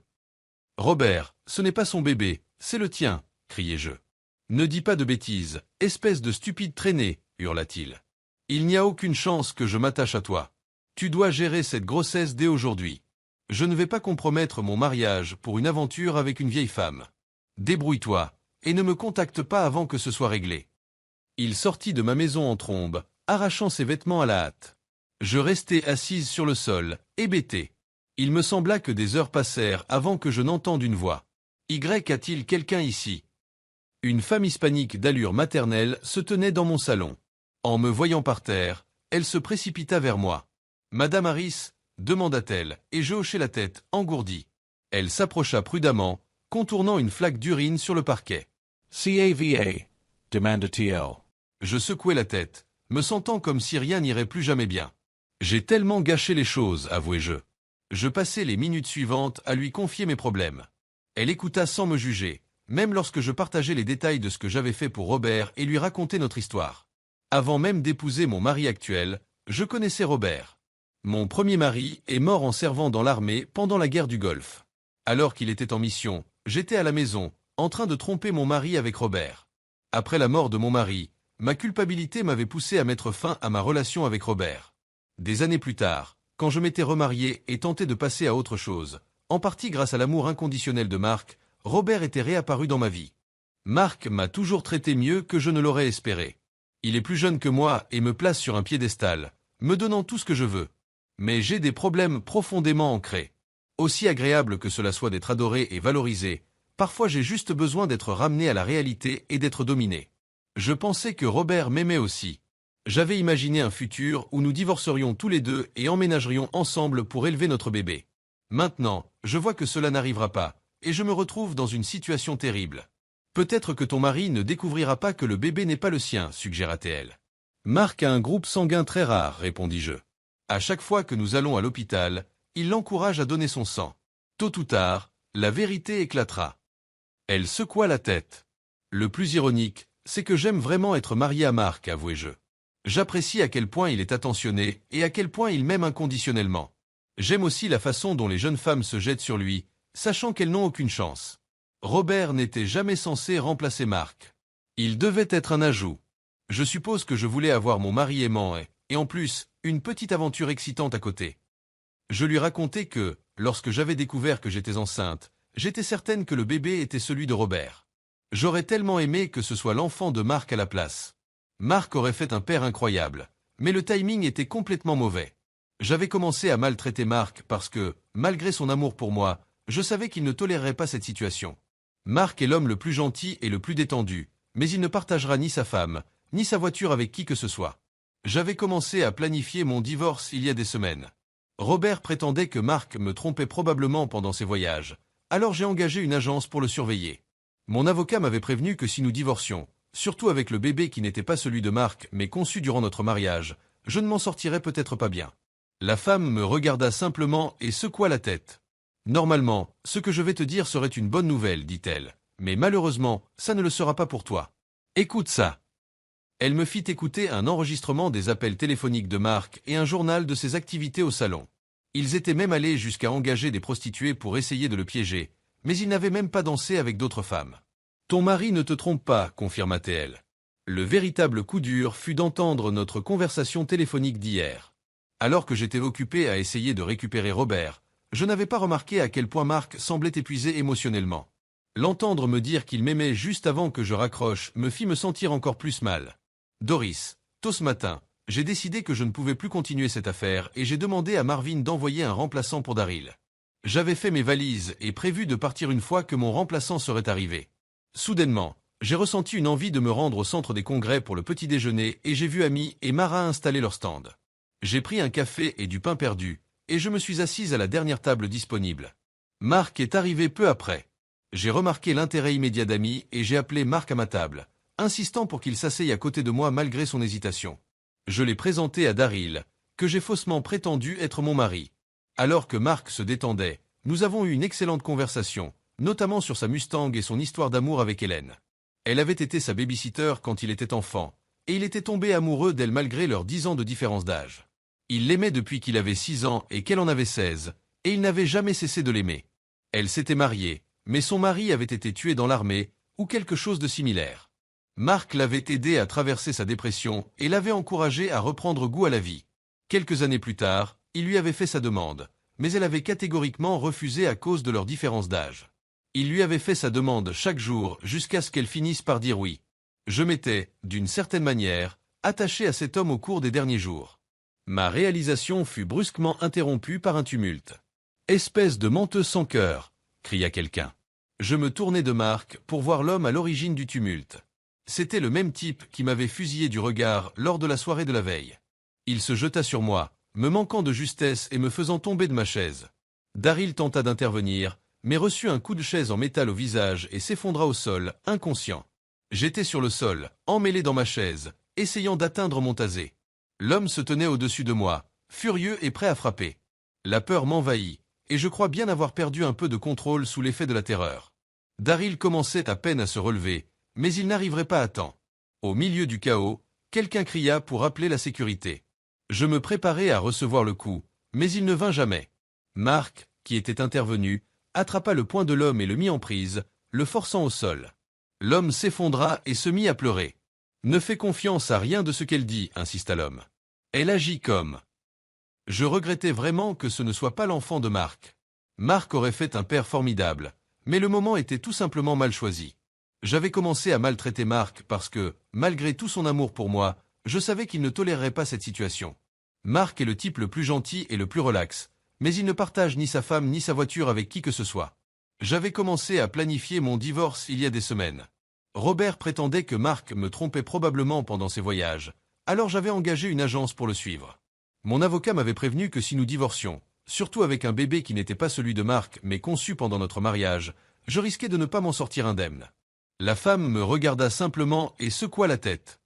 « Robert, ce n'est pas son bébé, c'est le tien, » criai-je. « Ne dis pas de bêtises, espèce de stupide traînée, » hurla-t-il. « Il n'y a aucune chance que je m'attache à toi. Tu dois gérer cette grossesse dès aujourd'hui. Je ne vais pas compromettre mon mariage pour une aventure avec une vieille femme. Débrouille-toi, et ne me contacte pas avant que ce soit réglé. » Il sortit de ma maison en trombe, arrachant ses vêtements à la hâte. Je restai assise sur le sol, hébétée. Il me sembla que des heures passèrent avant que je n'entende une voix. « Y a-t-il quelqu'un ici ?» Une femme hispanique d'allure maternelle se tenait dans mon salon. En me voyant par terre, elle se précipita vers moi. « Madame Harris ?» demanda-t-elle, et je hochai la tête, engourdie. Elle s'approcha prudemment, contournant une flaque d'urine sur le parquet. « CAVA, demanda-t-il. » Je secouai la tête, me sentant comme si rien n'irait plus jamais bien. J'ai tellement gâché les choses, avouai-je. Je passai les minutes suivantes à lui confier mes problèmes. Elle écouta sans me juger, même lorsque je partageais les détails de ce que j'avais fait pour Robert et lui racontais notre histoire. Avant même d'épouser mon mari actuel, je connaissais Robert. Mon premier mari est mort en servant dans l'armée pendant la guerre du Golfe. Alors qu'il était en mission, j'étais à la maison, en train de tromper mon mari avec Robert. Après la mort de mon mari, ma culpabilité m'avait poussé à mettre fin à ma relation avec Robert. Des années plus tard, quand je m'étais remarié et tenté de passer à autre chose, en partie grâce à l'amour inconditionnel de Marc, Robert était réapparu dans ma vie. Marc m'a toujours traité mieux que je ne l'aurais espéré. Il est plus jeune que moi et me place sur un piédestal, me donnant tout ce que je veux. Mais j'ai des problèmes profondément ancrés. Aussi agréable que cela soit d'être adoré et valorisé, parfois j'ai juste besoin d'être ramené à la réalité et d'être dominé. Je pensais que Robert m'aimait aussi. J'avais imaginé un futur où nous divorcerions tous les deux et emménagerions ensemble pour élever notre bébé. Maintenant, je vois que cela n'arrivera pas, et je me retrouve dans une situation terrible. Peut-être que ton mari ne découvrira pas que le bébé n'est pas le sien, suggéra-t-elle. Marc a un groupe sanguin très rare, répondis-je. À chaque fois que nous allons à l'hôpital, il l'encourage à donner son sang. Tôt ou tard, la vérité éclatera. Elle secoua la tête. Le plus ironique, c'est que j'aime vraiment être marié à Marc, avouai-je. J'apprécie à quel point il est attentionné et à quel point il m'aime inconditionnellement. J'aime aussi la façon dont les jeunes femmes se jettent sur lui, sachant qu'elles n'ont aucune chance. Robert n'était jamais censé remplacer Marc. Il devait être un ajout. Je suppose que je voulais avoir mon mari aimant et en plus, une petite aventure excitante à côté. Je lui racontai que, lorsque j'avais découvert que j'étais enceinte, j'étais certaine que le bébé était celui de Robert. J'aurais tellement aimé que ce soit l'enfant de Marc à la place. Marc aurait fait un père incroyable, mais le timing était complètement mauvais. J'avais commencé à maltraiter Marc parce que, malgré son amour pour moi, je savais qu'il ne tolérerait pas cette situation. Marc est l'homme le plus gentil et le plus détendu, mais il ne partagera ni sa femme, ni sa voiture avec qui que ce soit. J'avais commencé à planifier mon divorce il y a des semaines. Robert prétendait que Marc me trompait probablement pendant ses voyages, alors j'ai engagé une agence pour le surveiller. Mon avocat m'avait prévenu que si nous divorcions, surtout avec le bébé qui n'était pas celui de Marc mais conçu durant notre mariage, je ne m'en sortirais peut-être pas bien. La femme me regarda simplement et secoua la tête. Normalement, ce que je vais te dire serait une bonne nouvelle, dit-elle, mais malheureusement, ça ne le sera pas pour toi. Écoute ça. Elle me fit écouter un enregistrement des appels téléphoniques de Marc et un journal de ses activités au salon. Ils étaient même allés jusqu'à engager des prostituées pour essayer de le piéger, mais ils n'avaient même pas dansé avec d'autres femmes. Ton mari ne te trompe pas, confirma-t-elle. Le véritable coup dur fut d'entendre notre conversation téléphonique d'hier. Alors que j'étais occupé à essayer de récupérer Robert, je n'avais pas remarqué à quel point Marc semblait épuisé émotionnellement. L'entendre me dire qu'il m'aimait juste avant que je raccroche me fit me sentir encore plus mal. Doris, tôt ce matin, j'ai décidé que je ne pouvais plus continuer cette affaire et j'ai demandé à Marvin d'envoyer un remplaçant pour Daryl. J'avais fait mes valises et prévu de partir une fois que mon remplaçant serait arrivé. Soudainement, j'ai ressenti une envie de me rendre au centre des congrès pour le petit déjeuner et j'ai vu Amy et Mara installer leur stand. J'ai pris un café et du pain perdu, et je me suis assise à la dernière table disponible. Marc est arrivé peu après. J'ai remarqué l'intérêt immédiat d'Amy et j'ai appelé Marc à ma table, insistant pour qu'il s'asseye à côté de moi malgré son hésitation. Je l'ai présenté à Daryl, que j'ai faussement prétendu être mon mari. Alors que Marc se détendait, nous avons eu une excellente conversation, notamment sur sa Mustang et son histoire d'amour avec Hélène. Elle avait été sa baby-sitter quand il était enfant, et il était tombé amoureux d'elle malgré leurs 10 ans de différence d'âge. Il l'aimait depuis qu'il avait 6 ans et qu'elle en avait 16, et il n'avait jamais cessé de l'aimer. Elle s'était mariée, mais son mari avait été tué dans l'armée, ou quelque chose de similaire. Marc l'avait aidé à traverser sa dépression et l'avait encouragé à reprendre goût à la vie. Quelques années plus tard, il lui avait fait sa demande, mais elle avait catégoriquement refusé à cause de leur différence d'âge. Il lui avait fait sa demande chaque jour jusqu'à ce qu'elle finisse par dire oui. Je m'étais, d'une certaine manière, attaché à cet homme au cours des derniers jours. Ma réalisation fut brusquement interrompue par un tumulte. « Espèce de menteuse sans cœur !» cria quelqu'un. Je me tournai de Marc pour voir l'homme à l'origine du tumulte. C'était le même type qui m'avait fusillé du regard lors de la soirée de la veille. Il se jeta sur moi, me manquant de justesse et me faisant tomber de ma chaise. Daryl tenta d'intervenir, mais reçut un coup de chaise en métal au visage et s'effondra au sol, inconscient. J'étais sur le sol, emmêlé dans ma chaise, essayant d'atteindre mon tasé. L'homme se tenait au-dessus de moi, furieux et prêt à frapper. La peur m'envahit, et je crois bien avoir perdu un peu de contrôle sous l'effet de la terreur. Daryl commençait à peine à se relever, mais il n'arriverait pas à temps. Au milieu du chaos, quelqu'un cria pour appeler la sécurité. Je me préparais à recevoir le coup, mais il ne vint jamais. Marc, qui était intervenu, attrapa le poing de l'homme et le mit en prise, le forçant au sol. L'homme s'effondra et se mit à pleurer. « Ne fais confiance à rien de ce qu'elle dit, » insista l'homme. « Elle agit comme... » Je regrettais vraiment que ce ne soit pas l'enfant de Marc. Marc aurait fait un père formidable, mais le moment était tout simplement mal choisi. J'avais commencé à maltraiter Marc parce que, malgré tout son amour pour moi, je savais qu'il ne tolérerait pas cette situation. Marc est le type le plus gentil et le plus relax, mais il ne partage ni sa femme ni sa voiture avec qui que ce soit. J'avais commencé à planifier mon divorce il y a des semaines. Robert prétendait que Marc me trompait probablement pendant ses voyages, alors j'avais engagé une agence pour le suivre. Mon avocat m'avait prévenu que si nous divorcions, surtout avec un bébé qui n'était pas celui de Marc mais conçu pendant notre mariage, je risquais de ne pas m'en sortir indemne. La femme me regarda simplement et secoua la tête.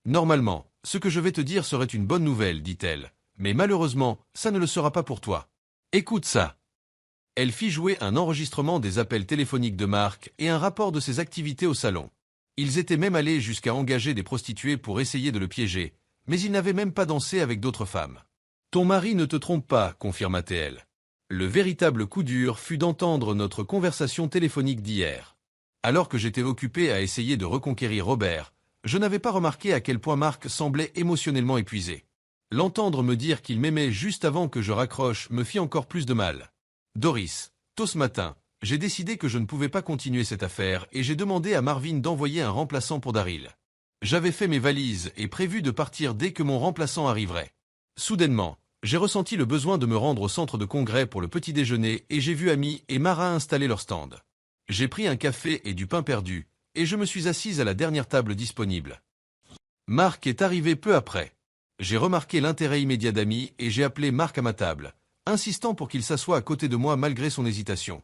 Normalement, ce que je vais te dire serait une bonne nouvelle, dit-elle, mais malheureusement, ça ne le sera pas pour toi. Écoute ça. Elle fit jouer un enregistrement des appels téléphoniques de Marc et un rapport de ses activités au salon. Ils étaient même allés jusqu'à engager des prostituées pour essayer de le piéger, mais ils n'avaient même pas dansé avec d'autres femmes. Ton mari ne te trompe pas, confirma-t-elle. Le véritable coup dur fut d'entendre notre conversation téléphonique d'hier. Alors que j'étais occupé à essayer de reconquérir Robert, je n'avais pas remarqué à quel point Marc semblait émotionnellement épuisé. L'entendre me dire qu'il m'aimait juste avant que je raccroche me fit encore plus de mal. Doris, tôt ce matin, j'ai décidé que je ne pouvais pas continuer cette affaire et j'ai demandé à Marvin d'envoyer un remplaçant pour Daryl. J'avais fait mes valises et prévu de partir dès que mon remplaçant arriverait. Soudainement, j'ai ressenti le besoin de me rendre au centre de congrès pour le petit déjeuner et j'ai vu Amy et Mara installer leur stand. J'ai pris un café et du pain perdu, et je me suis assise à la dernière table disponible. Marc est arrivé peu après. J'ai remarqué l'intérêt immédiat d'Amy et j'ai appelé Marc à ma table, insistant pour qu'il s'assoie à côté de moi malgré son hésitation.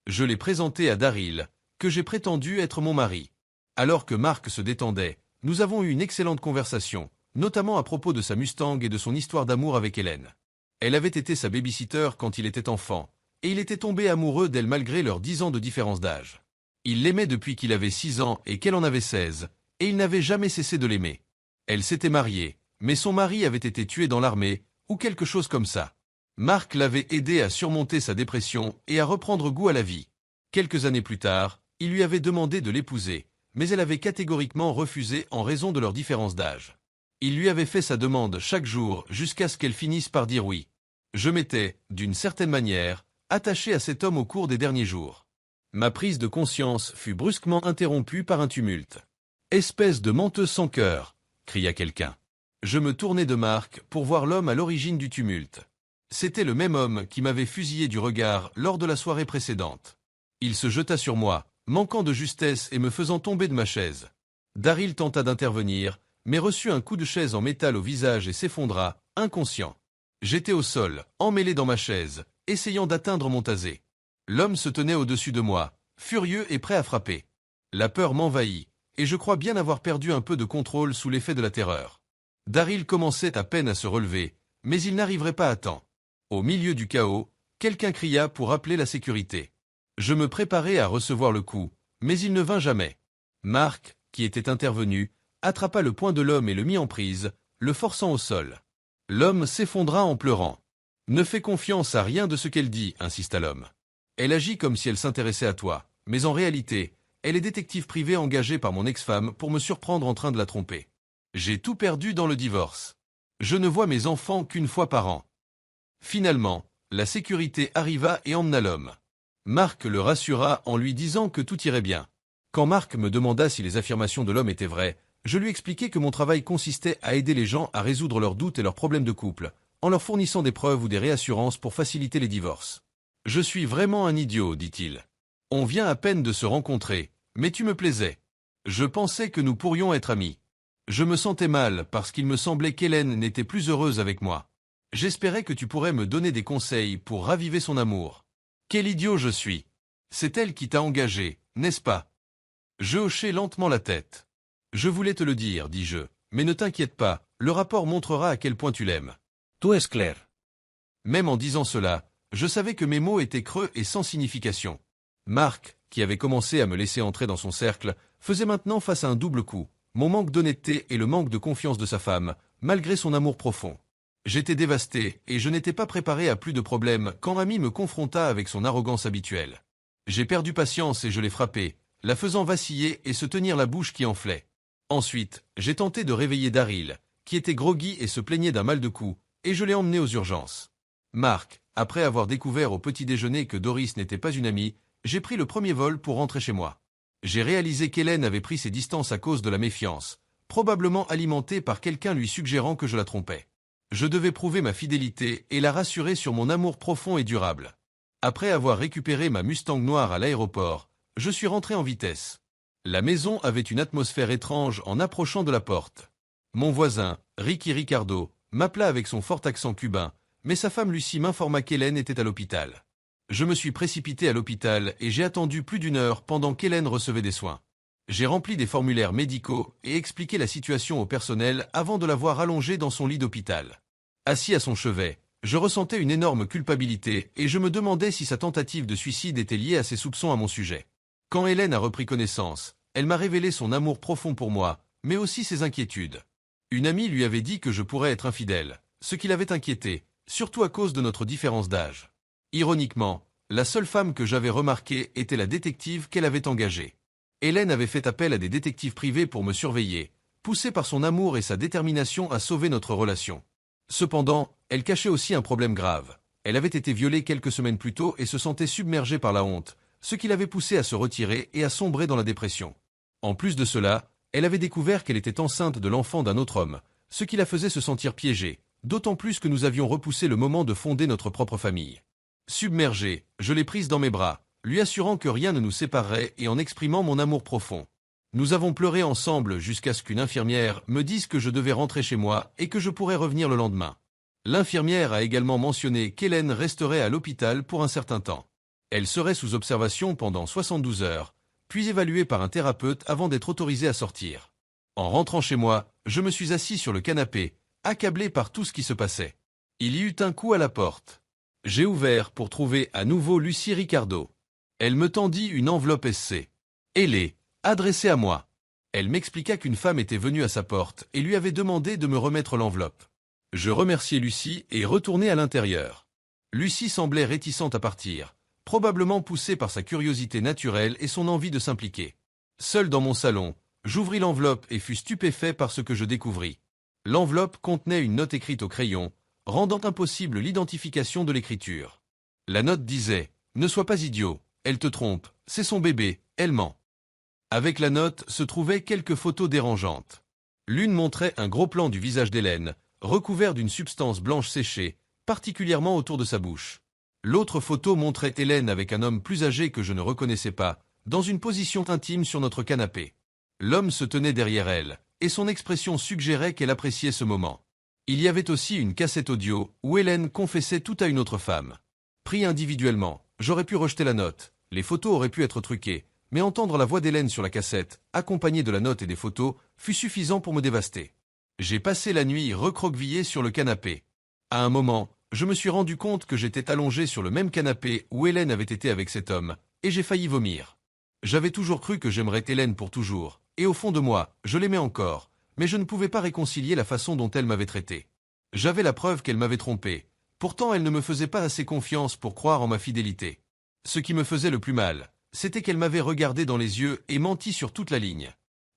Je l'ai présenté à Daryl, que j'ai prétendu être mon mari. Alors que Marc se détendait, nous avons eu une excellente conversation, notamment à propos de sa Mustang et de son histoire d'amour avec Hélène. Elle avait été sa baby-sitter quand il était enfant, et il était tombé amoureux d'elle malgré leurs 10 ans de différence d'âge. Il l'aimait depuis qu'il avait 6 ans et qu'elle en avait 16, et il n'avait jamais cessé de l'aimer. Elle s'était mariée, mais son mari avait été tué dans l'armée, ou quelque chose comme ça. Marc l'avait aidé à surmonter sa dépression et à reprendre goût à la vie. Quelques années plus tard, il lui avait demandé de l'épouser, mais elle avait catégoriquement refusé en raison de leur différence d'âge. Il lui avait fait sa demande chaque jour jusqu'à ce qu'elle finisse par dire oui. Je m'étais, d'une certaine manière, attaché à cet homme au cours des derniers jours. Ma prise de conscience fut brusquement interrompue par un tumulte. « Espèce de menteuse sans cœur !» cria quelqu'un. Je me tournai de Marc pour voir l'homme à l'origine du tumulte. C'était le même homme qui m'avait fusillé du regard lors de la soirée précédente. Il se jeta sur moi, manquant de justesse et me faisant tomber de ma chaise. Daryl tenta d'intervenir, mais reçut un coup de chaise en métal au visage et s'effondra, inconscient. J'étais au sol, emmêlé dans ma chaise, essayant d'atteindre mon tasé. L'homme se tenait au-dessus de moi, furieux et prêt à frapper. La peur m'envahit, et je crois bien avoir perdu un peu de contrôle sous l'effet de la terreur. Daryl commençait à peine à se relever, mais il n'arriverait pas à temps. Au milieu du chaos, quelqu'un cria pour appeler la sécurité. Je me préparais à recevoir le coup, mais il ne vint jamais. Marc, qui était intervenu, attrapa le poing de l'homme et le mit en prise, le forçant au sol. L'homme s'effondra en pleurant. « Ne fais confiance à rien de ce qu'elle dit, » insista l'homme. « Elle agit comme si elle s'intéressait à toi, mais en réalité, elle est détective privée engagée par mon ex-femme pour me surprendre en train de la tromper. J'ai tout perdu dans le divorce. Je ne vois mes enfants qu'une fois par an. » Finalement, la sécurité arriva et emmena l'homme. Marc le rassura en lui disant que tout irait bien. Quand Marc me demanda si les affirmations de l'homme étaient vraies, je lui expliquai que mon travail consistait à aider les gens à résoudre leurs doutes et leurs problèmes de couple, en leur fournissant des preuves ou des réassurances pour faciliter les divorces. « Je suis vraiment un idiot, dit-il. On vient à peine de se rencontrer, mais tu me plaisais. Je pensais que nous pourrions être amis. Je me sentais mal parce qu'il me semblait qu'Hélène n'était plus heureuse avec moi. J'espérais que tu pourrais me donner des conseils pour raviver son amour. Quel idiot je suis. C'est elle qui t'a engagé, n'est-ce pas? » Je hochai lentement la tête. « Je voulais te le dire, dis-je, mais ne t'inquiète pas, le rapport montrera à quel point tu l'aimes. » Tout est clair. Même en disant cela, je savais que mes mots étaient creux et sans signification. Marc, qui avait commencé à me laisser entrer dans son cercle, faisait maintenant face à un double coup, mon manque d'honnêteté et le manque de confiance de sa femme, malgré son amour profond. J'étais dévasté et je n'étais pas préparé à plus de problèmes quand Amy me confronta avec son arrogance habituelle. J'ai perdu patience et je l'ai frappée, la faisant vaciller et se tenir la bouche qui enflait. Ensuite, j'ai tenté de réveiller Daryl, qui était groggy et se plaignait d'un mal de cou, et je l'ai emmené aux urgences. Marc, après avoir découvert au petit déjeuner que Doris n'était pas une amie, j'ai pris le premier vol pour rentrer chez moi. J'ai réalisé qu'Hélène avait pris ses distances à cause de la méfiance, probablement alimentée par quelqu'un lui suggérant que je la trompais. Je devais prouver ma fidélité et la rassurer sur mon amour profond et durable. Après avoir récupéré ma Mustang noire à l'aéroport, je suis rentré en vitesse. La maison avait une atmosphère étrange en approchant de la porte. Mon voisin, Ricky Ricardo, m'appela avec son fort accent cubain, mais sa femme Lucie m'informa qu'Hélène était à l'hôpital. Je me suis précipité à l'hôpital et j'ai attendu plus d'1 heure pendant qu'Hélène recevait des soins. J'ai rempli des formulaires médicaux et expliqué la situation au personnel avant de la voir allongée dans son lit d'hôpital. Assis à son chevet, je ressentais une énorme culpabilité et je me demandais si sa tentative de suicide était liée à ses soupçons à mon sujet. Quand Hélène a repris connaissance, elle m'a révélé son amour profond pour moi, mais aussi ses inquiétudes. Une amie lui avait dit que je pourrais être infidèle, ce qui l'avait inquiété, surtout à cause de notre différence d'âge. Ironiquement, la seule femme que j'avais remarquée était la détective qu'elle avait engagée. Hélène avait fait appel à des détectives privés pour me surveiller, poussée par son amour et sa détermination à sauver notre relation. Cependant, elle cachait aussi un problème grave. Elle avait été violée quelques semaines plus tôt et se sentait submergée par la honte, ce qui l'avait poussée à se retirer et à sombrer dans la dépression. En plus de cela, elle avait découvert qu'elle était enceinte de l'enfant d'un autre homme, ce qui la faisait se sentir piégée, d'autant plus que nous avions repoussé le moment de fonder notre propre famille. Submergée, je l'ai prise dans mes bras, lui assurant que rien ne nous séparerait et en exprimant mon amour profond. Nous avons pleuré ensemble jusqu'à ce qu'une infirmière me dise que je devais rentrer chez moi et que je pourrais revenir le lendemain. L'infirmière a également mentionné qu'Hélène resterait à l'hôpital pour un certain temps. Elle serait sous observation pendant 72 heures, puis évaluée par un thérapeute avant d'être autorisée à sortir. En rentrant chez moi, je me suis assis sur le canapé, accablé par tout ce qui se passait. Il y eut un coup à la porte. J'ai ouvert pour trouver à nouveau Lucie Ricardo. Elle me tendit une enveloppe SC. Elle est adressée à moi. Elle m'expliqua qu'une femme était venue à sa porte et lui avait demandé de me remettre l'enveloppe. Je remerciai Lucie et retournai à l'intérieur. Lucie semblait réticente à partir, probablement poussée par sa curiosité naturelle et son envie de s'impliquer. Seul dans mon salon, j'ouvris l'enveloppe et fus stupéfait par ce que je découvris. L'enveloppe contenait une note écrite au crayon, rendant impossible l'identification de l'écriture. La note disait « Ne sois pas idiot, elle te trompe, c'est son bébé, elle ment ». Avec la note se trouvaient quelques photos dérangeantes. L'une montrait un gros plan du visage d'Hélène, recouvert d'une substance blanche séchée, particulièrement autour de sa bouche. L'autre photo montrait Hélène avec un homme plus âgé que je ne reconnaissais pas, dans une position intime sur notre canapé. L'homme se tenait derrière elle, et son expression suggérait qu'elle appréciait ce moment. Il y avait aussi une cassette audio où Hélène confessait tout à une autre femme. Pris individuellement, j'aurais pu rejeter la note, les photos auraient pu être truquées, mais entendre la voix d'Hélène sur la cassette, accompagnée de la note et des photos, fut suffisant pour me dévaster. J'ai passé la nuit recroquevillé sur le canapé. À un moment, je me suis rendu compte que j'étais allongé sur le même canapé où Hélène avait été avec cet homme, et j'ai failli vomir. J'avais toujours cru que j'aimerais Hélène pour toujours, et au fond de moi, je l'aimais encore, mais je ne pouvais pas réconcilier la façon dont elle m'avait traité. J'avais la preuve qu'elle m'avait trompé, pourtant elle ne me faisait pas assez confiance pour croire en ma fidélité. Ce qui me faisait le plus mal, c'était qu'elle m'avait regardé dans les yeux et menti sur toute la ligne.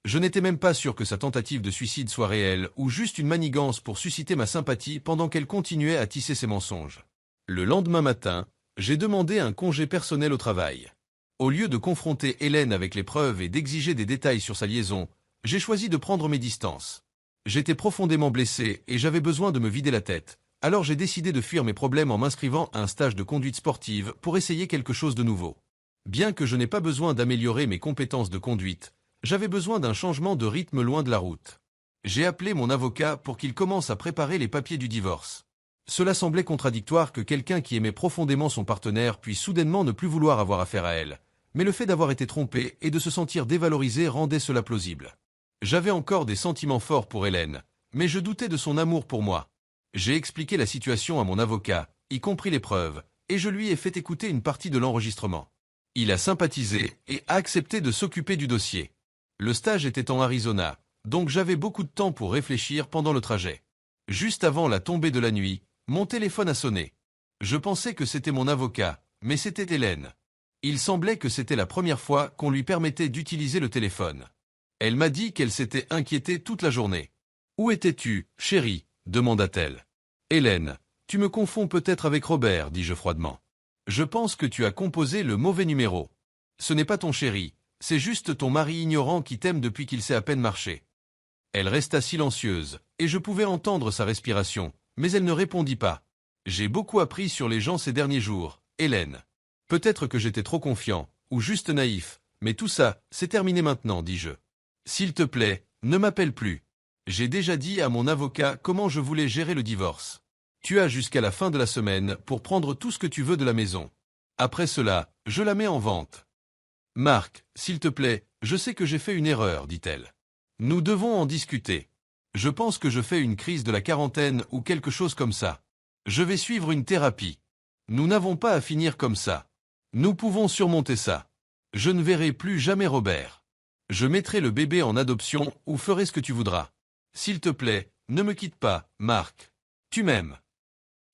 Je n'étais même pas sûr que sa tentative de suicide soit réelle ou juste une manigance pour susciter ma sympathie pendant qu'elle continuait à tisser ses mensonges. Le lendemain matin, j'ai demandé un congé personnel au travail. Au lieu de confronter Hélène avec les preuves et d'exiger des détails sur sa liaison, j'ai choisi de prendre mes distances. J'étais profondément blessé et j'avais besoin de me vider la tête, alors j'ai décidé de fuir mes problèmes en m'inscrivant à un stage de conduite sportive pour essayer quelque chose de nouveau. Bien que je n'ai pas besoin d'améliorer mes compétences de conduite, j'avais besoin d'un changement de rythme loin de la route. J'ai appelé mon avocat pour qu'il commence à préparer les papiers du divorce. Cela semblait contradictoire que quelqu'un qui aimait profondément son partenaire puisse soudainement ne plus vouloir avoir affaire à elle, mais le fait d'avoir été trompé et de se sentir dévalorisé rendait cela plausible. J'avais encore des sentiments forts pour Hélène, mais je doutais de son amour pour moi. J'ai expliqué la situation à mon avocat, y compris les preuves, et je lui ai fait écouter une partie de l'enregistrement. Il a sympathisé et a accepté de s'occuper du dossier. Le stage était en Arizona, donc j'avais beaucoup de temps pour réfléchir pendant le trajet. Juste avant la tombée de la nuit, mon téléphone a sonné. Je pensais que c'était mon avocat, mais c'était Hélène. Il semblait que c'était la première fois qu'on lui permettait d'utiliser le téléphone. Elle m'a dit qu'elle s'était inquiétée toute la journée. « Où étais-tu, chérie ?» demanda-t-elle. « Hélène, tu me confonds peut-être avec Robert, dis-je froidement. Je pense que tu as composé le mauvais numéro. Ce n'est pas ton chéri, c'est juste ton mari ignorant qui t'aime depuis qu'il sait à peine marcher. » Elle resta silencieuse, et je pouvais entendre sa respiration, mais elle ne répondit pas. J'ai beaucoup appris sur les gens ces derniers jours, Hélène. Peut-être que j'étais trop confiant, ou juste naïf, Mais tout ça, c'est terminé maintenant, dis-je. S'il te plaît, ne m'appelle plus. J'ai déjà dit à mon avocat comment je voulais gérer le divorce. Tu as jusqu'à la fin de la semaine pour prendre tout ce que tu veux de la maison. Après cela, je la mets en vente. Marc, s'il te plaît, je sais que j'ai fait une erreur, dit-elle. Nous devons en discuter. Je pense que je fais une crise de la quarantaine ou quelque chose comme ça. Je vais suivre une thérapie. Nous n'avons pas à finir comme ça. Nous pouvons surmonter ça. Je ne verrai plus jamais Robert. Je mettrai le bébé en adoption ou ferai ce que tu voudras. S'il te plaît, ne me quitte pas, Marc. Tu m'aimes.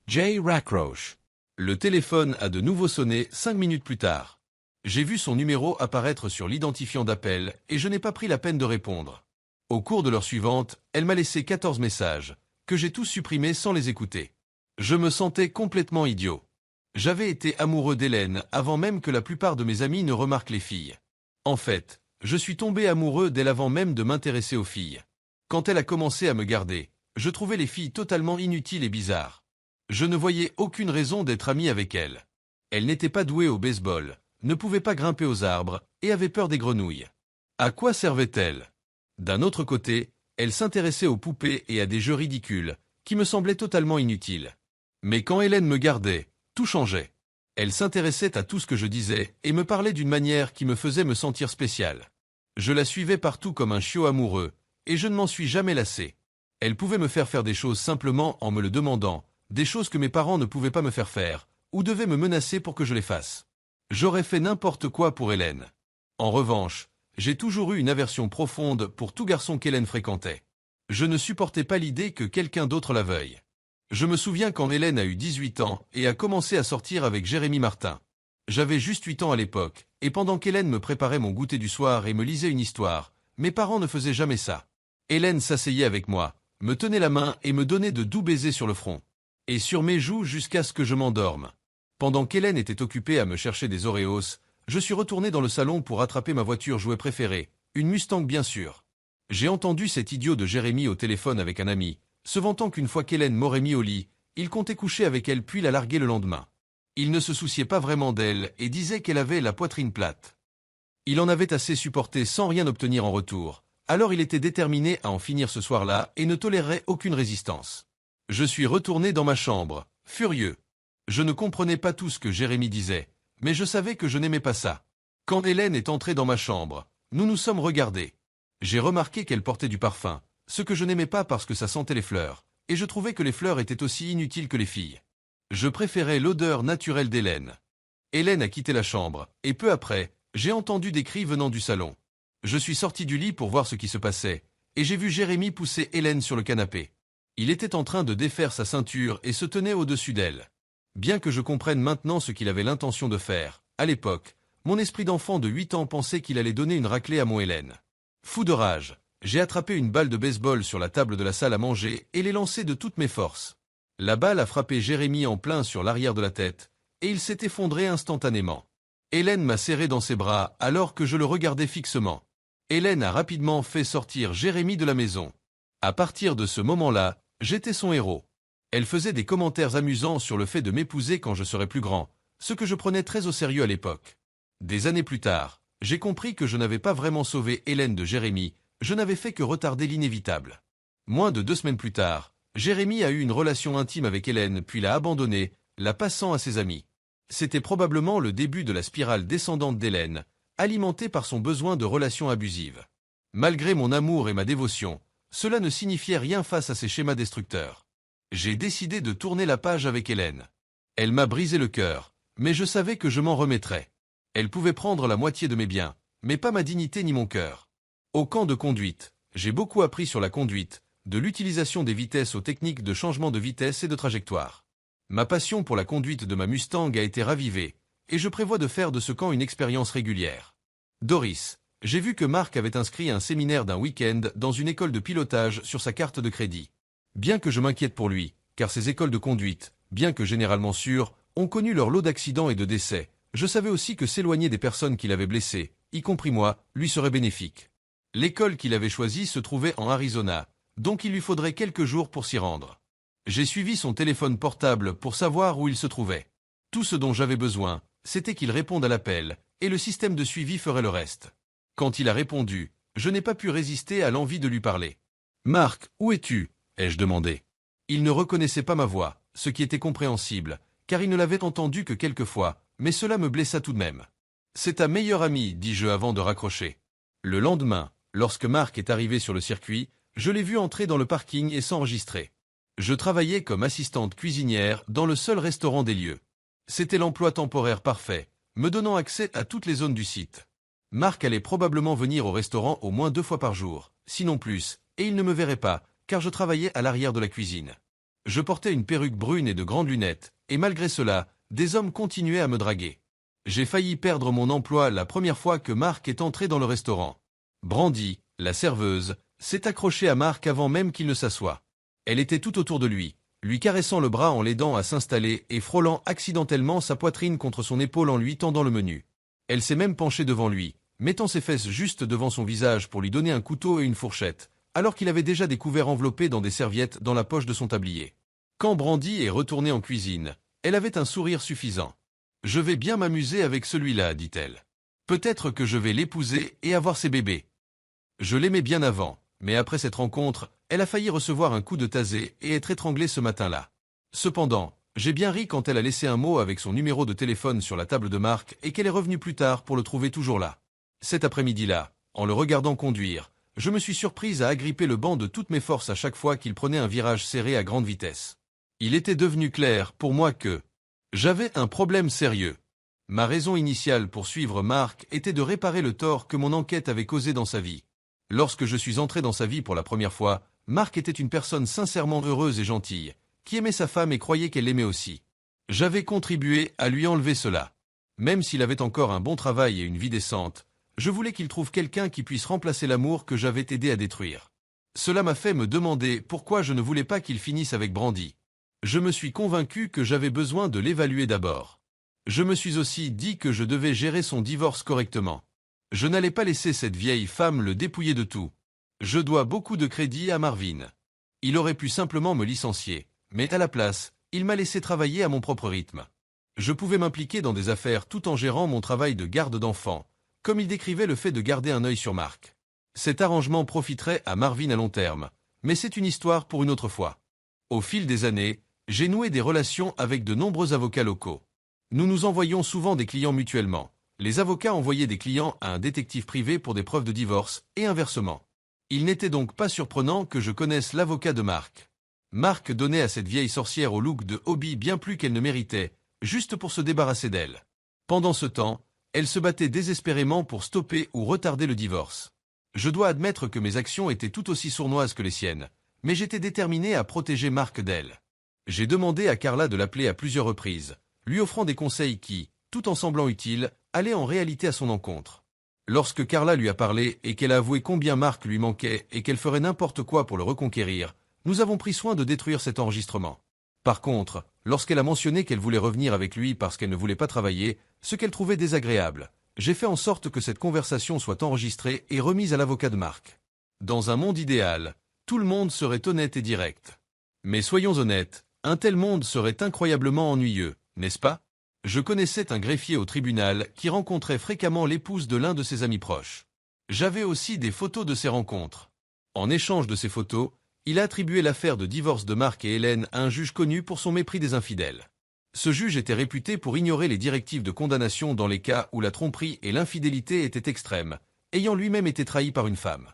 J. Rackroche. Le téléphone a de nouveau sonné 5 minutes plus tard. J'ai vu son numéro apparaître sur l'identifiant d'appel et je n'ai pas pris la peine de répondre. Au cours de l'heure suivante, elle m'a laissé 14 messages, que j'ai tous supprimés sans les écouter. Je me sentais complètement idiot. J'avais été amoureux d'Hélène avant même que la plupart de mes amis ne remarquent les filles. En fait, je suis tombé amoureux d'elle avant même de m'intéresser aux filles. Quand elle a commencé à me garder, je trouvais les filles totalement inutiles et bizarres. Je ne voyais aucune raison d'être ami avec elle. Elle n'était pas douée au baseball, ne pouvait pas grimper aux arbres et avait peur des grenouilles. À quoi servait-elle? D'un autre côté, elle s'intéressait aux poupées et à des jeux ridicules, qui me semblaient totalement inutiles. Mais quand Hélène me gardait, tout changeait. Elle s'intéressait à tout ce que je disais et me parlait d'une manière qui me faisait me sentir spécial. Je la suivais partout comme un chiot amoureux, et je ne m'en suis jamais lassé. Elle pouvait me faire des choses simplement en me le demandant, des choses que mes parents ne pouvaient pas me faire faire, ou devaient me menacer pour que je les fasse. J'aurais fait n'importe quoi pour Hélène. En revanche, j'ai toujours eu une aversion profonde pour tout garçon qu'Hélène fréquentait. Je ne supportais pas l'idée que quelqu'un d'autre la veuille. Je me souviens quand Hélène a eu 18 ans et a commencé à sortir avec Jérémy Martin. J'avais juste 8 ans à l'époque, et pendant qu'Hélène me préparait mon goûter du soir et me lisait une histoire, mes parents ne faisaient jamais ça. Hélène s'asseyait avec moi, me tenait la main et me donnait de doux baisers sur le front. Et sur mes joues jusqu'à ce que je m'endorme. Pendant qu'Hélène était occupée à me chercher des Oreos, je suis retourné dans le salon pour attraper ma voiture jouet préférée, une Mustang bien sûr. J'ai entendu cet idiot de Jérémy au téléphone avec un ami, se vantant qu'une fois qu'Hélène m'aurait mis au lit, il comptait coucher avec elle puis la larguer le lendemain. Il ne se souciait pas vraiment d'elle et disait qu'elle avait la poitrine plate. Il en avait assez supporté sans rien obtenir en retour, alors il était déterminé à en finir ce soir-là et ne tolérerait aucune résistance. Je suis retourné dans ma chambre, furieux. Je ne comprenais pas tout ce que Jérémy disait, mais je savais que je n'aimais pas ça. Quand Hélène est entrée dans ma chambre, nous nous sommes regardés. J'ai remarqué qu'elle portait du parfum, ce que je n'aimais pas parce que ça sentait les fleurs, et je trouvais que les fleurs étaient aussi inutiles que les filles. Je préférais l'odeur naturelle d'Hélène. Hélène a quitté la chambre, et peu après, j'ai entendu des cris venant du salon. Je suis sorti du lit pour voir ce qui se passait, et j'ai vu Jérémy pousser Hélène sur le canapé. Il était en train de défaire sa ceinture et se tenait au-dessus d'elle. Bien que je comprenne maintenant ce qu'il avait l'intention de faire, à l'époque, mon esprit d'enfant de 8 ans pensait qu'il allait donner une raclée à mon Hélène. Fou de rage, j'ai attrapé une balle de baseball sur la table de la salle à manger et l'ai lancée de toutes mes forces. La balle a frappé Jérémy en plein sur l'arrière de la tête, et il s'est effondré instantanément. Hélène m'a serré dans ses bras alors que je le regardais fixement. Hélène a rapidement fait sortir Jérémy de la maison. À partir de ce moment-là, j'étais son héros. Elle faisait des commentaires amusants sur le fait de m'épouser quand je serais plus grand, ce que je prenais très au sérieux à l'époque. Des années plus tard, j'ai compris que je n'avais pas vraiment sauvé Hélène de Jérémy, je n'avais fait que retarder l'inévitable. Moins de 2 semaines plus tard, Jérémy a eu une relation intime avec Hélène puis l'a abandonnée, la passant à ses amis. C'était probablement le début de la spirale descendante d'Hélène, alimentée par son besoin de relations abusives. Malgré mon amour et ma dévotion, cela ne signifiait rien face à ces schémas destructeurs. J'ai décidé de tourner la page avec Hélène. Elle m'a brisé le cœur, mais je savais que je m'en remettrais. Elle pouvait prendre la moitié de mes biens, mais pas ma dignité ni mon cœur. Au camp de conduite, j'ai beaucoup appris sur la conduite, de l'utilisation des vitesses aux techniques de changement de vitesse et de trajectoire. Ma passion pour la conduite de ma Mustang a été ravivée, et je prévois de faire de ce camp une expérience régulière. Doris, j'ai vu que Marc avait inscrit un séminaire d'un week-end dans une école de pilotage sur sa carte de crédit. Bien que je m'inquiète pour lui, car ces écoles de conduite, bien que généralement sûres, ont connu leur lot d'accidents et de décès, je savais aussi que s'éloigner des personnes qu'il avait blessées, y compris moi, lui serait bénéfique. L'école qu'il avait choisie se trouvait en Arizona, donc il lui faudrait quelques jours pour s'y rendre. J'ai suivi son téléphone portable pour savoir où il se trouvait. Tout ce dont j'avais besoin, c'était qu'il réponde à l'appel, et le système de suivi ferait le reste. Quand il a répondu, je n'ai pas pu résister à l'envie de lui parler. « Marc, où es-tu » ai-je demandé. Il ne reconnaissait pas ma voix, ce qui était compréhensible, car il ne l'avait entendue que quelques fois, mais cela me blessa tout de même. « C'est ta meilleure amie, dis-je avant de raccrocher. Le lendemain, lorsque Marc est arrivé sur le circuit, je l'ai vu entrer dans le parking et s'enregistrer. Je travaillais comme assistante cuisinière dans le seul restaurant des lieux. C'était l'emploi temporaire parfait, me donnant accès à toutes les zones du site. Marc allait probablement venir au restaurant au moins 2 fois par jour, sinon plus, et il ne me verrait pas, car je travaillais à l'arrière de la cuisine. Je portais une perruque brune et de grandes lunettes, et malgré cela, des hommes continuaient à me draguer. J'ai failli perdre mon emploi la première fois que Marc est entré dans le restaurant. Brandy, la serveuse, s'est accrochée à Marc avant même qu'il ne s'assoie. Elle était tout autour de lui caressant le bras en l'aidant à s'installer et frôlant accidentellement sa poitrine contre son épaule en lui tendant le menu. Elle s'est même penchée devant lui, mettant ses fesses juste devant son visage pour lui donner un couteau et une fourchette, alors qu'il avait déjà des couverts enveloppés dans des serviettes dans la poche de son tablier. Quand Brandy est retournée en cuisine, elle avait un sourire suffisant. « Je vais bien m'amuser avec celui-là, dit-elle. Peut-être que je vais l'épouser et avoir ses bébés. » Je l'aimais bien avant, mais après cette rencontre, elle a failli recevoir un coup de tasée et être étranglée ce matin-là. Cependant, j'ai bien ri quand elle a laissé un mot avec son numéro de téléphone sur la table de Marc et qu'elle est revenue plus tard pour le trouver toujours là. Cet après-midi-là, en le regardant conduire, je me suis surprise à agripper le banc de toutes mes forces à chaque fois qu'il prenait un virage serré à grande vitesse. Il était devenu clair pour moi que j'avais un problème sérieux. Ma raison initiale pour suivre Marc était de réparer le tort que mon enquête avait causé dans sa vie. Lorsque je suis entré dans sa vie pour la première fois, Marc était une personne sincèrement heureuse et gentille, qui aimait sa femme et croyait qu'elle l'aimait aussi. J'avais contribué à lui enlever cela. Même s'il avait encore un bon travail et une vie décente, je voulais qu'il trouve quelqu'un qui puisse remplacer l'amour que j'avais aidé à détruire. Cela m'a fait me demander pourquoi je ne voulais pas qu'il finisse avec Brandy. Je me suis convaincu que j'avais besoin de l'évaluer d'abord. Je me suis aussi dit que je devais gérer son divorce correctement. Je n'allais pas laisser cette vieille femme le dépouiller de tout. Je dois beaucoup de crédit à Marvin. Il aurait pu simplement me licencier, mais à la place, il m'a laissé travailler à mon propre rythme. Je pouvais m'impliquer dans des affaires tout en gérant mon travail de garde d'enfants, comme il décrivait le fait de garder un œil sur Marc. Cet arrangement profiterait à Marvin à long terme, mais c'est une histoire pour une autre fois. Au fil des années, j'ai noué des relations avec de nombreux avocats locaux. Nous nous envoyions souvent des clients mutuellement. Les avocats envoyaient des clients à un détective privé pour des preuves de divorce, et inversement. Il n'était donc pas surprenant que je connaisse l'avocat de Marc. Marc donnait à cette vieille sorcière au look de hobby bien plus qu'elle ne méritait, juste pour se débarrasser d'elle. Pendant ce temps, elle se battait désespérément pour stopper ou retarder le divorce. Je dois admettre que mes actions étaient tout aussi sournoises que les siennes, mais j'étais déterminé à protéger Marc d'elle. J'ai demandé à Carla de l'appeler à plusieurs reprises, lui offrant des conseils qui, tout en semblant utiles, allaient en réalité à son encontre. Lorsque Carla lui a parlé et qu'elle a avoué combien Marc lui manquait et qu'elle ferait n'importe quoi pour le reconquérir, nous avons pris soin de détruire cet enregistrement. Par contre, lorsqu'elle a mentionné qu'elle voulait revenir avec lui parce qu'elle ne voulait pas travailler, ce qu'elle trouvait désagréable, j'ai fait en sorte que cette conversation soit enregistrée et remise à l'avocat de Marc. Dans un monde idéal, tout le monde serait honnête et direct. Mais soyons honnêtes, un tel monde serait incroyablement ennuyeux, n'est-ce pas ? Je connaissais un greffier au tribunal qui rencontrait fréquemment l'épouse de l'un de ses amis proches. J'avais aussi des photos de ces rencontres. En échange de ces photos, il a attribué l'affaire de divorce de Marc et Hélène à un juge connu pour son mépris des infidèles. Ce juge était réputé pour ignorer les directives de condamnation dans les cas où la tromperie et l'infidélité étaient extrêmes, ayant lui-même été trahi par une femme.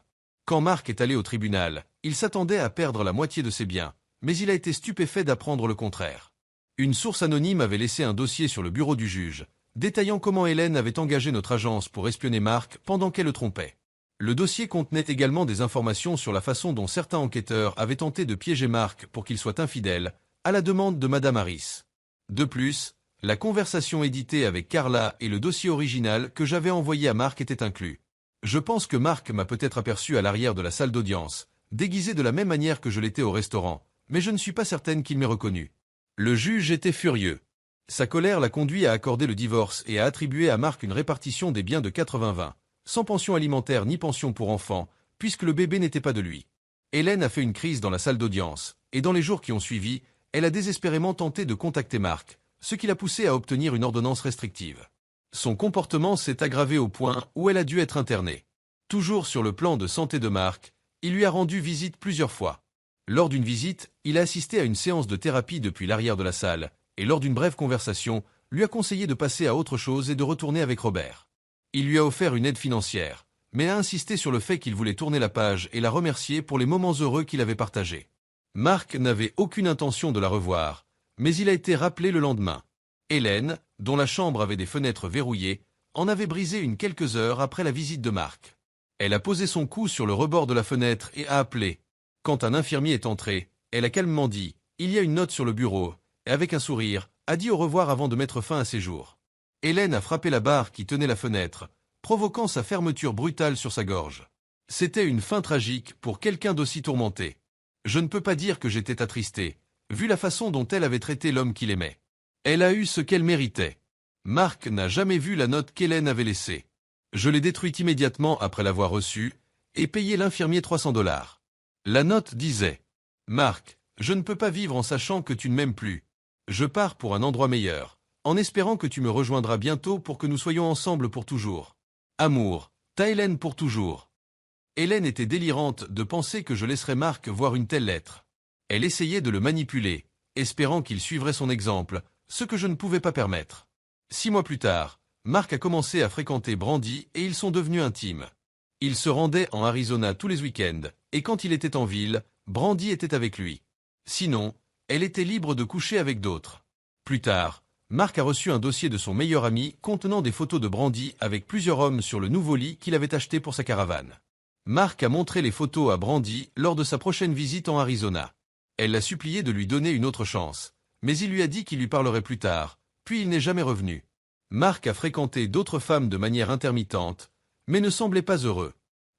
Quand Marc est allé au tribunal, il s'attendait à perdre la moitié de ses biens, mais il a été stupéfait d'apprendre le contraire. Une source anonyme avait laissé un dossier sur le bureau du juge, détaillant comment Hélène avait engagé notre agence pour espionner Marc pendant qu'elle le trompait. Le dossier contenait également des informations sur la façon dont certains enquêteurs avaient tenté de piéger Marc pour qu'il soit infidèle, à la demande de Madame Harris. De plus, la conversation éditée avec Carla et le dossier original que j'avais envoyé à Marc étaient inclus. Je pense que Marc m'a peut-être aperçu à l'arrière de la salle d'audience, déguisé de la même manière que je l'étais au restaurant, mais je ne suis pas certaine qu'il m'ait reconnu. Le juge était furieux. Sa colère l'a conduit à accorder le divorce et à attribuer à Marc une répartition des biens de 80-20, sans pension alimentaire ni pension pour enfants, puisque le bébé n'était pas de lui. Hélène a fait une crise dans la salle d'audience, et dans les jours qui ont suivi, elle a désespérément tenté de contacter Marc, ce qui l'a poussé à obtenir une ordonnance restrictive. Son comportement s'est aggravé au point où elle a dû être internée. Toujours sur le plan de santé de Mark, il lui a rendu visite plusieurs fois. Lors d'une visite, il a assisté à une séance de thérapie depuis l'arrière de la salle, et lors d'une brève conversation, lui a conseillé de passer à autre chose et de retourner avec Robert. Il lui a offert une aide financière, mais a insisté sur le fait qu'il voulait tourner la page et la remercier pour les moments heureux qu'il avait partagés. Mark n'avait aucune intention de la revoir, mais il a été rappelé le lendemain. Hélène, dont la chambre avait des fenêtres verrouillées, en avait brisé une quelques heures après la visite de Mark. Elle a posé son cou sur le rebord de la fenêtre et a appelé. Quand un infirmier est entré, elle a calmement dit « Il y a une note sur le bureau » et avec un sourire, a dit au revoir avant de mettre fin à ses jours. Hélène a frappé la barre qui tenait la fenêtre, provoquant sa fermeture brutale sur sa gorge. C'était une fin tragique pour quelqu'un d'aussi tourmenté. Je ne peux pas dire que j'étais attristé, vu la façon dont elle avait traité l'homme qu'il aimait. Elle a eu ce qu'elle méritait. Mark n'a jamais vu la note qu'Hélène avait laissée. Je l'ai détruite immédiatement après l'avoir reçue et payé l'infirmier $300. La note disait « Mark, je ne peux pas vivre en sachant que tu ne m'aimes plus. Je pars pour un endroit meilleur, en espérant que tu me rejoindras bientôt pour que nous soyons ensemble pour toujours. Amour, ta Hélène pour toujours. » Hélène était délirante de penser que je laisserais Mark voir une telle lettre. Elle essayait de le manipuler, espérant qu'il suivrait son exemple, ce que je ne pouvais pas permettre. 6 mois plus tard, Mark a commencé à fréquenter Brandy et ils sont devenus intimes. Il se rendait en Arizona tous les week-ends, et quand il était en ville, Brandy était avec lui. Sinon, elle était libre de coucher avec d'autres. Plus tard, Mark a reçu un dossier de son meilleur ami contenant des photos de Brandy avec plusieurs hommes sur le nouveau lit qu'il avait acheté pour sa caravane. Mark a montré les photos à Brandy lors de sa prochaine visite en Arizona. Elle l'a supplié de lui donner une autre chance, mais il lui a dit qu'il lui parlerait plus tard, puis il n'est jamais revenu. Mark a fréquenté d'autres femmes de manière intermittente, mais ne semblait pas heureux.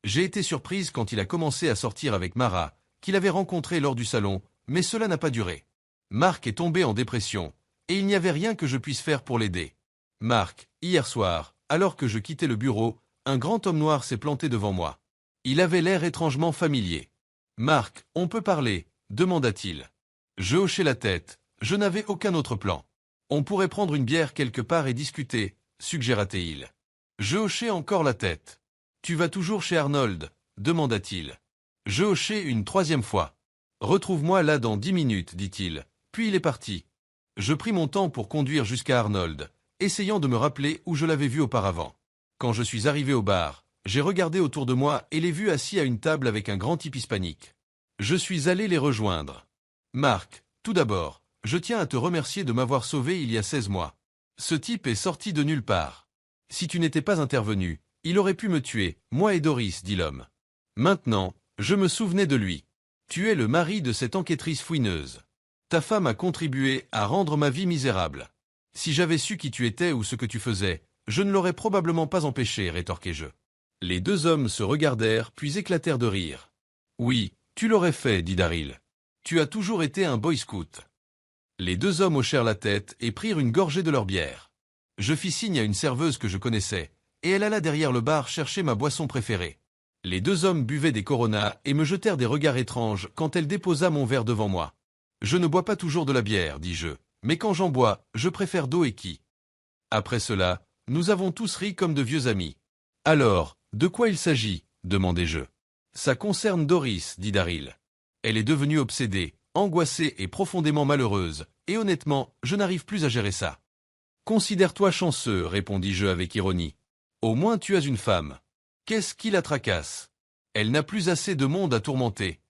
J'ai été surprise quand il a commencé à sortir avec Mara, qu'il avait rencontrée lors du salon, mais cela n'a pas duré. Mark est tombé en dépression, et il n'y avait rien que je puisse faire pour l'aider. Mark, hier soir, alors que je quittais le bureau, un grand homme noir s'est planté devant moi. Il avait l'air étrangement familier. « Mark, on peut parler ?» demanda-t-il. Je hochai la tête, je n'avais aucun autre plan. « On pourrait prendre une bière quelque part et discuter » suggéra-t-il. Je hochai encore la tête. « Tu vas toujours chez Arnold ?» demanda-t-il. Je hochai une troisième fois. « Retrouve-moi là dans 10 minutes » dit-il, puis il est parti. Je pris mon temps pour conduire jusqu'à Arnold, essayant de me rappeler où je l'avais vu auparavant. Quand je suis arrivé au bar, j'ai regardé autour de moi et l'ai vu assis à une table avec un grand type hispanique. Je suis allé les rejoindre. « Mark, tout d'abord, je tiens à te remercier de m'avoir sauvé il y a 16 mois. Ce type est sorti de nulle part. Si tu n'étais pas intervenu, il aurait pu me tuer, moi et Doris, dit l'homme. Maintenant, je me souvenais de lui. Tu es le mari de cette enquêtrice fouineuse. Ta femme a contribué à rendre ma vie misérable. Si j'avais su qui tu étais ou ce que tu faisais, je ne l'aurais probablement pas empêché, rétorquai-je. Les deux hommes se regardèrent puis éclatèrent de rire. Oui, tu l'aurais fait, dit Daryl. Tu as toujours été un boy scout. Les deux hommes hochèrent la tête et prirent une gorgée de leur bière. Je fis signe à une serveuse que je connaissais, et elle alla derrière le bar chercher ma boisson préférée. Les deux hommes buvaient des Corona et me jetèrent des regards étranges quand elle déposa mon verre devant moi. Je ne bois pas toujours de la bière, dis-je, mais quand j'en bois, je préfère d'eau et qui. Après cela, nous avons tous ri comme de vieux amis. Alors, de quoi il s'agit demandai-je. Ça concerne Doris, dit Daryl. Elle est devenue obsédée, angoissée et profondément malheureuse, et honnêtement, je n'arrive plus à gérer ça. Considère-toi chanceux, répondis-je avec ironie. Au moins tu as une femme. Qu'est-ce qui la tracasse? Elle n'a plus assez de monde à tourmenter.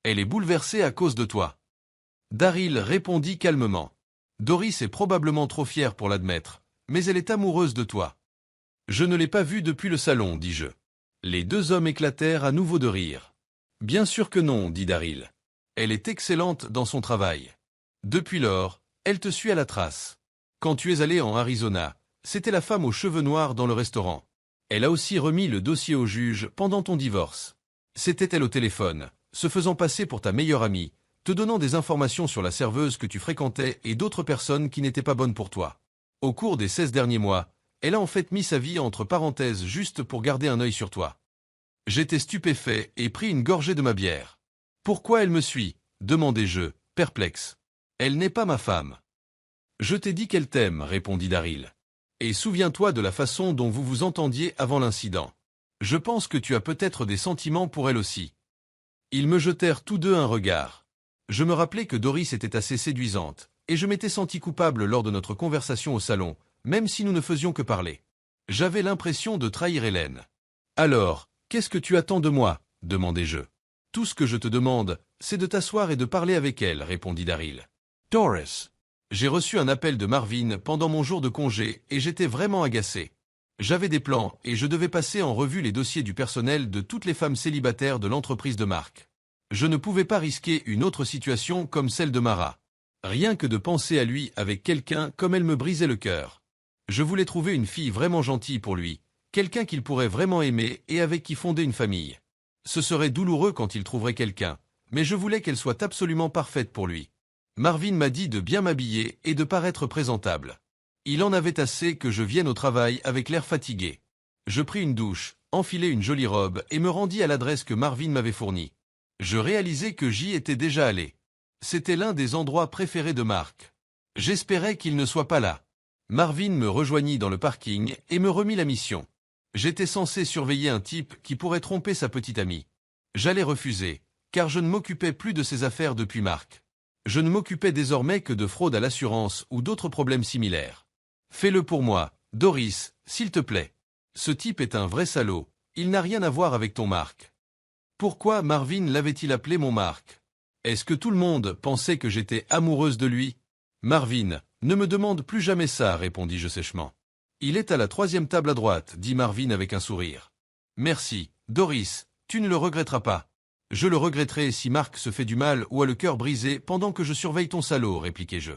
Elle est bouleversée à cause de toi. Daryl répondit calmement. Doris est probablement trop fière pour l'admettre, mais elle est amoureuse de toi. Je ne l'ai pas vue depuis le salon, dis-je. Les deux hommes éclatèrent à nouveau de rire. Bien sûr que non, dit Daryl. Elle est excellente dans son travail. Depuis lors, elle te suit à la trace. Quand tu es allé en Arizona, c'était la femme aux cheveux noirs dans le restaurant. Elle a aussi remis le dossier au juge pendant ton divorce. C'était elle au téléphone, se faisant passer pour ta meilleure amie, te donnant des informations sur la serveuse que tu fréquentais et d'autres personnes qui n'étaient pas bonnes pour toi. Au cours des 16 derniers mois, elle a en fait mis sa vie entre parenthèses juste pour garder un œil sur toi. J'étais stupéfait et pris une gorgée de ma bière. Pourquoi elle me suit? Demandai-je, perplexe. Elle n'est pas ma femme. Je t'ai dit qu'elle t'aime, répondit Daryl. Et souviens-toi de la façon dont vous vous entendiez avant l'incident. Je pense que tu as peut-être des sentiments pour elle aussi. Ils me jetèrent tous deux un regard. Je me rappelais que Doris était assez séduisante, et je m'étais senti coupable lors de notre conversation au salon, même si nous ne faisions que parler. J'avais l'impression de trahir Hélène. Alors, qu'est-ce que tu attends de moi? Demandai-je. Tout ce que je te demande, c'est de t'asseoir et de parler avec elle, répondit Daryl. Doris. J'ai reçu un appel de Marvin pendant mon jour de congé et j'étais vraiment agacé. J'avais des plans et je devais passer en revue les dossiers du personnel de toutes les femmes célibataires de l'entreprise de Mark. Je ne pouvais pas risquer une autre situation comme celle de Mara. Rien que de penser à lui avec quelqu'un comme elle me brisait le cœur. Je voulais trouver une fille vraiment gentille pour lui, quelqu'un qu'il pourrait vraiment aimer et avec qui fonder une famille. Ce serait douloureux quand il trouverait quelqu'un, mais je voulais qu'elle soit absolument parfaite pour lui. Marvin m'a dit de bien m'habiller et de paraître présentable. Il en avait assez que je vienne au travail avec l'air fatigué. Je pris une douche, enfilai une jolie robe et me rendis à l'adresse que Marvin m'avait fournie. Je réalisai que j'y étais déjà allé. C'était l'un des endroits préférés de Mark. J'espérais qu'il ne soit pas là. Marvin me rejoignit dans le parking et me remit la mission. J'étais censé surveiller un type qui pourrait tromper sa petite amie. J'allais refuser, car je ne m'occupais plus de ses affaires depuis Mark. Je ne m'occupais désormais que de fraude à l'assurance ou d'autres problèmes similaires. Fais-le pour moi, Doris, s'il te plaît. Ce type est un vrai salaud, il n'a rien à voir avec ton Mark. Pourquoi Marvin l'avait-il appelé mon Mark? Est-ce que tout le monde pensait que j'étais amoureuse de lui? Marvin, ne me demande plus jamais ça, répondis-je sèchement. Il est à la 3e table à droite, dit Marvin avec un sourire. Merci, Doris, tu ne le regretteras pas. Je le regretterai si Mark se fait du mal ou a le cœur brisé pendant que je surveille ton salaud, répliquai-je.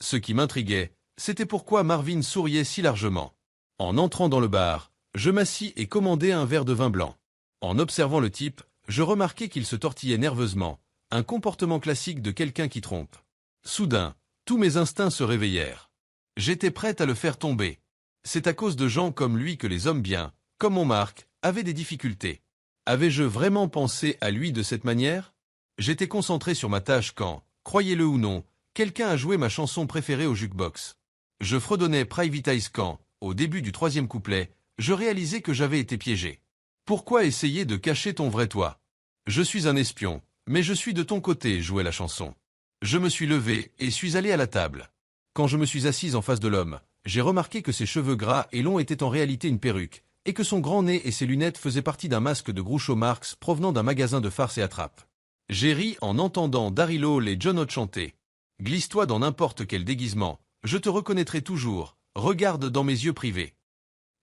Ce qui m'intriguait, c'était pourquoi Marvin souriait si largement. En entrant dans le bar, je m'assis et commandai un verre de vin blanc. En observant le type, je remarquai qu'il se tortillait nerveusement, un comportement classique de quelqu'un qui trompe. Soudain, tous mes instincts se réveillèrent. J'étais prête à le faire tomber. C'est à cause de gens comme lui que les hommes bien, comme mon Mark, avaient des difficultés. Avais-je vraiment pensé à lui de cette manière? J'étais concentré sur ma tâche quand, croyez-le ou non, quelqu'un a joué ma chanson préférée au jukebox. Je fredonnais Private Eyes quand, au début du 3e couplet, je réalisais que j'avais été piégé. Pourquoi essayer de cacher ton vrai toi? Je suis un espion, mais je suis de ton côté, jouait la chanson. Je me suis levé et suis allé à la table. Quand je me suis assise en face de l'homme, j'ai remarqué que ses cheveux gras et longs étaient en réalité une perruque, et que son grand nez et ses lunettes faisaient partie d'un masque de Groucho Marx provenant d'un magasin de farce et attrape. J'ai ri en entendant Daryl Hall et John Oates chanter. Glisse-toi dans n'importe quel déguisement, je te reconnaîtrai toujours, regarde dans mes yeux privés.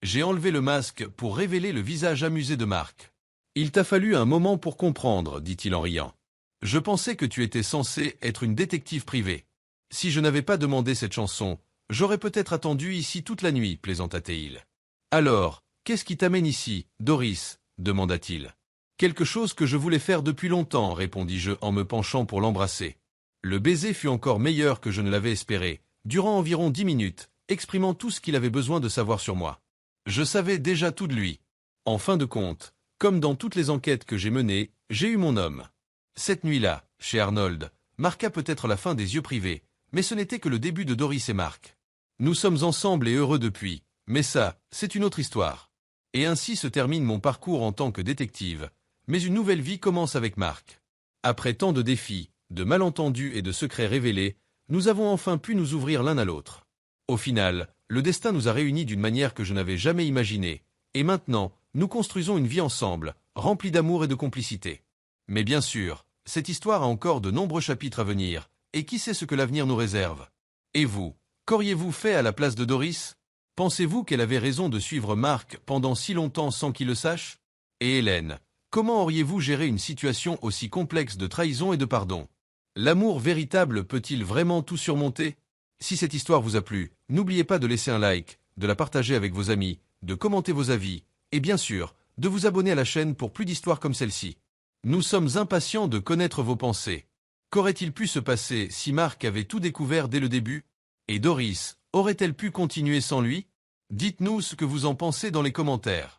J'ai enlevé le masque pour révéler le visage amusé de Mark. Il t'a fallu un moment pour comprendre, dit-il en riant. Je pensais que tu étais censé être une détective privée. Si je n'avais pas demandé cette chanson, j'aurais peut-être attendu ici toute la nuit, plaisanta-t-il. Alors, qu'est-ce qui t'amène ici, Doris? Demanda-t-il. Quelque chose que je voulais faire depuis longtemps, répondis-je en me penchant pour l'embrasser. Le baiser fut encore meilleur que je ne l'avais espéré, durant environ 10 minutes, exprimant tout ce qu'il avait besoin de savoir sur moi. Je savais déjà tout de lui. En fin de compte, comme dans toutes les enquêtes que j'ai menées, j'ai eu mon homme. Cette nuit-là, chez Arnold, marqua peut-être la fin des yeux privés, mais ce n'était que le début de Doris et Mark. Nous sommes ensemble et heureux depuis, mais ça, c'est une autre histoire. Et ainsi se termine mon parcours en tant que détective, mais une nouvelle vie commence avec Mark. Après tant de défis, de malentendus et de secrets révélés, nous avons enfin pu nous ouvrir l'un à l'autre. Au final, le destin nous a réunis d'une manière que je n'avais jamais imaginée, et maintenant, nous construisons une vie ensemble, remplie d'amour et de complicité. Mais bien sûr, cette histoire a encore de nombreux chapitres à venir, et qui sait ce que l'avenir nous réserve. Et vous, qu'auriez-vous fait à la place de Doris? Pensez-vous qu'elle avait raison de suivre Mark pendant si longtemps sans qu'il le sache? Et Hélène, comment auriez-vous géré une situation aussi complexe de trahison et de pardon? L'amour véritable peut-il vraiment tout surmonter? Si cette histoire vous a plu, n'oubliez pas de laisser un like, de la partager avec vos amis, de commenter vos avis, et bien sûr, de vous abonner à la chaîne pour plus d'histoires comme celle-ci. Nous sommes impatients de connaître vos pensées. Qu'aurait-il pu se passer si Mark avait tout découvert dès le début? Et Doris, aurait-elle pu continuer sans lui? Dites-nous ce que vous en pensez dans les commentaires.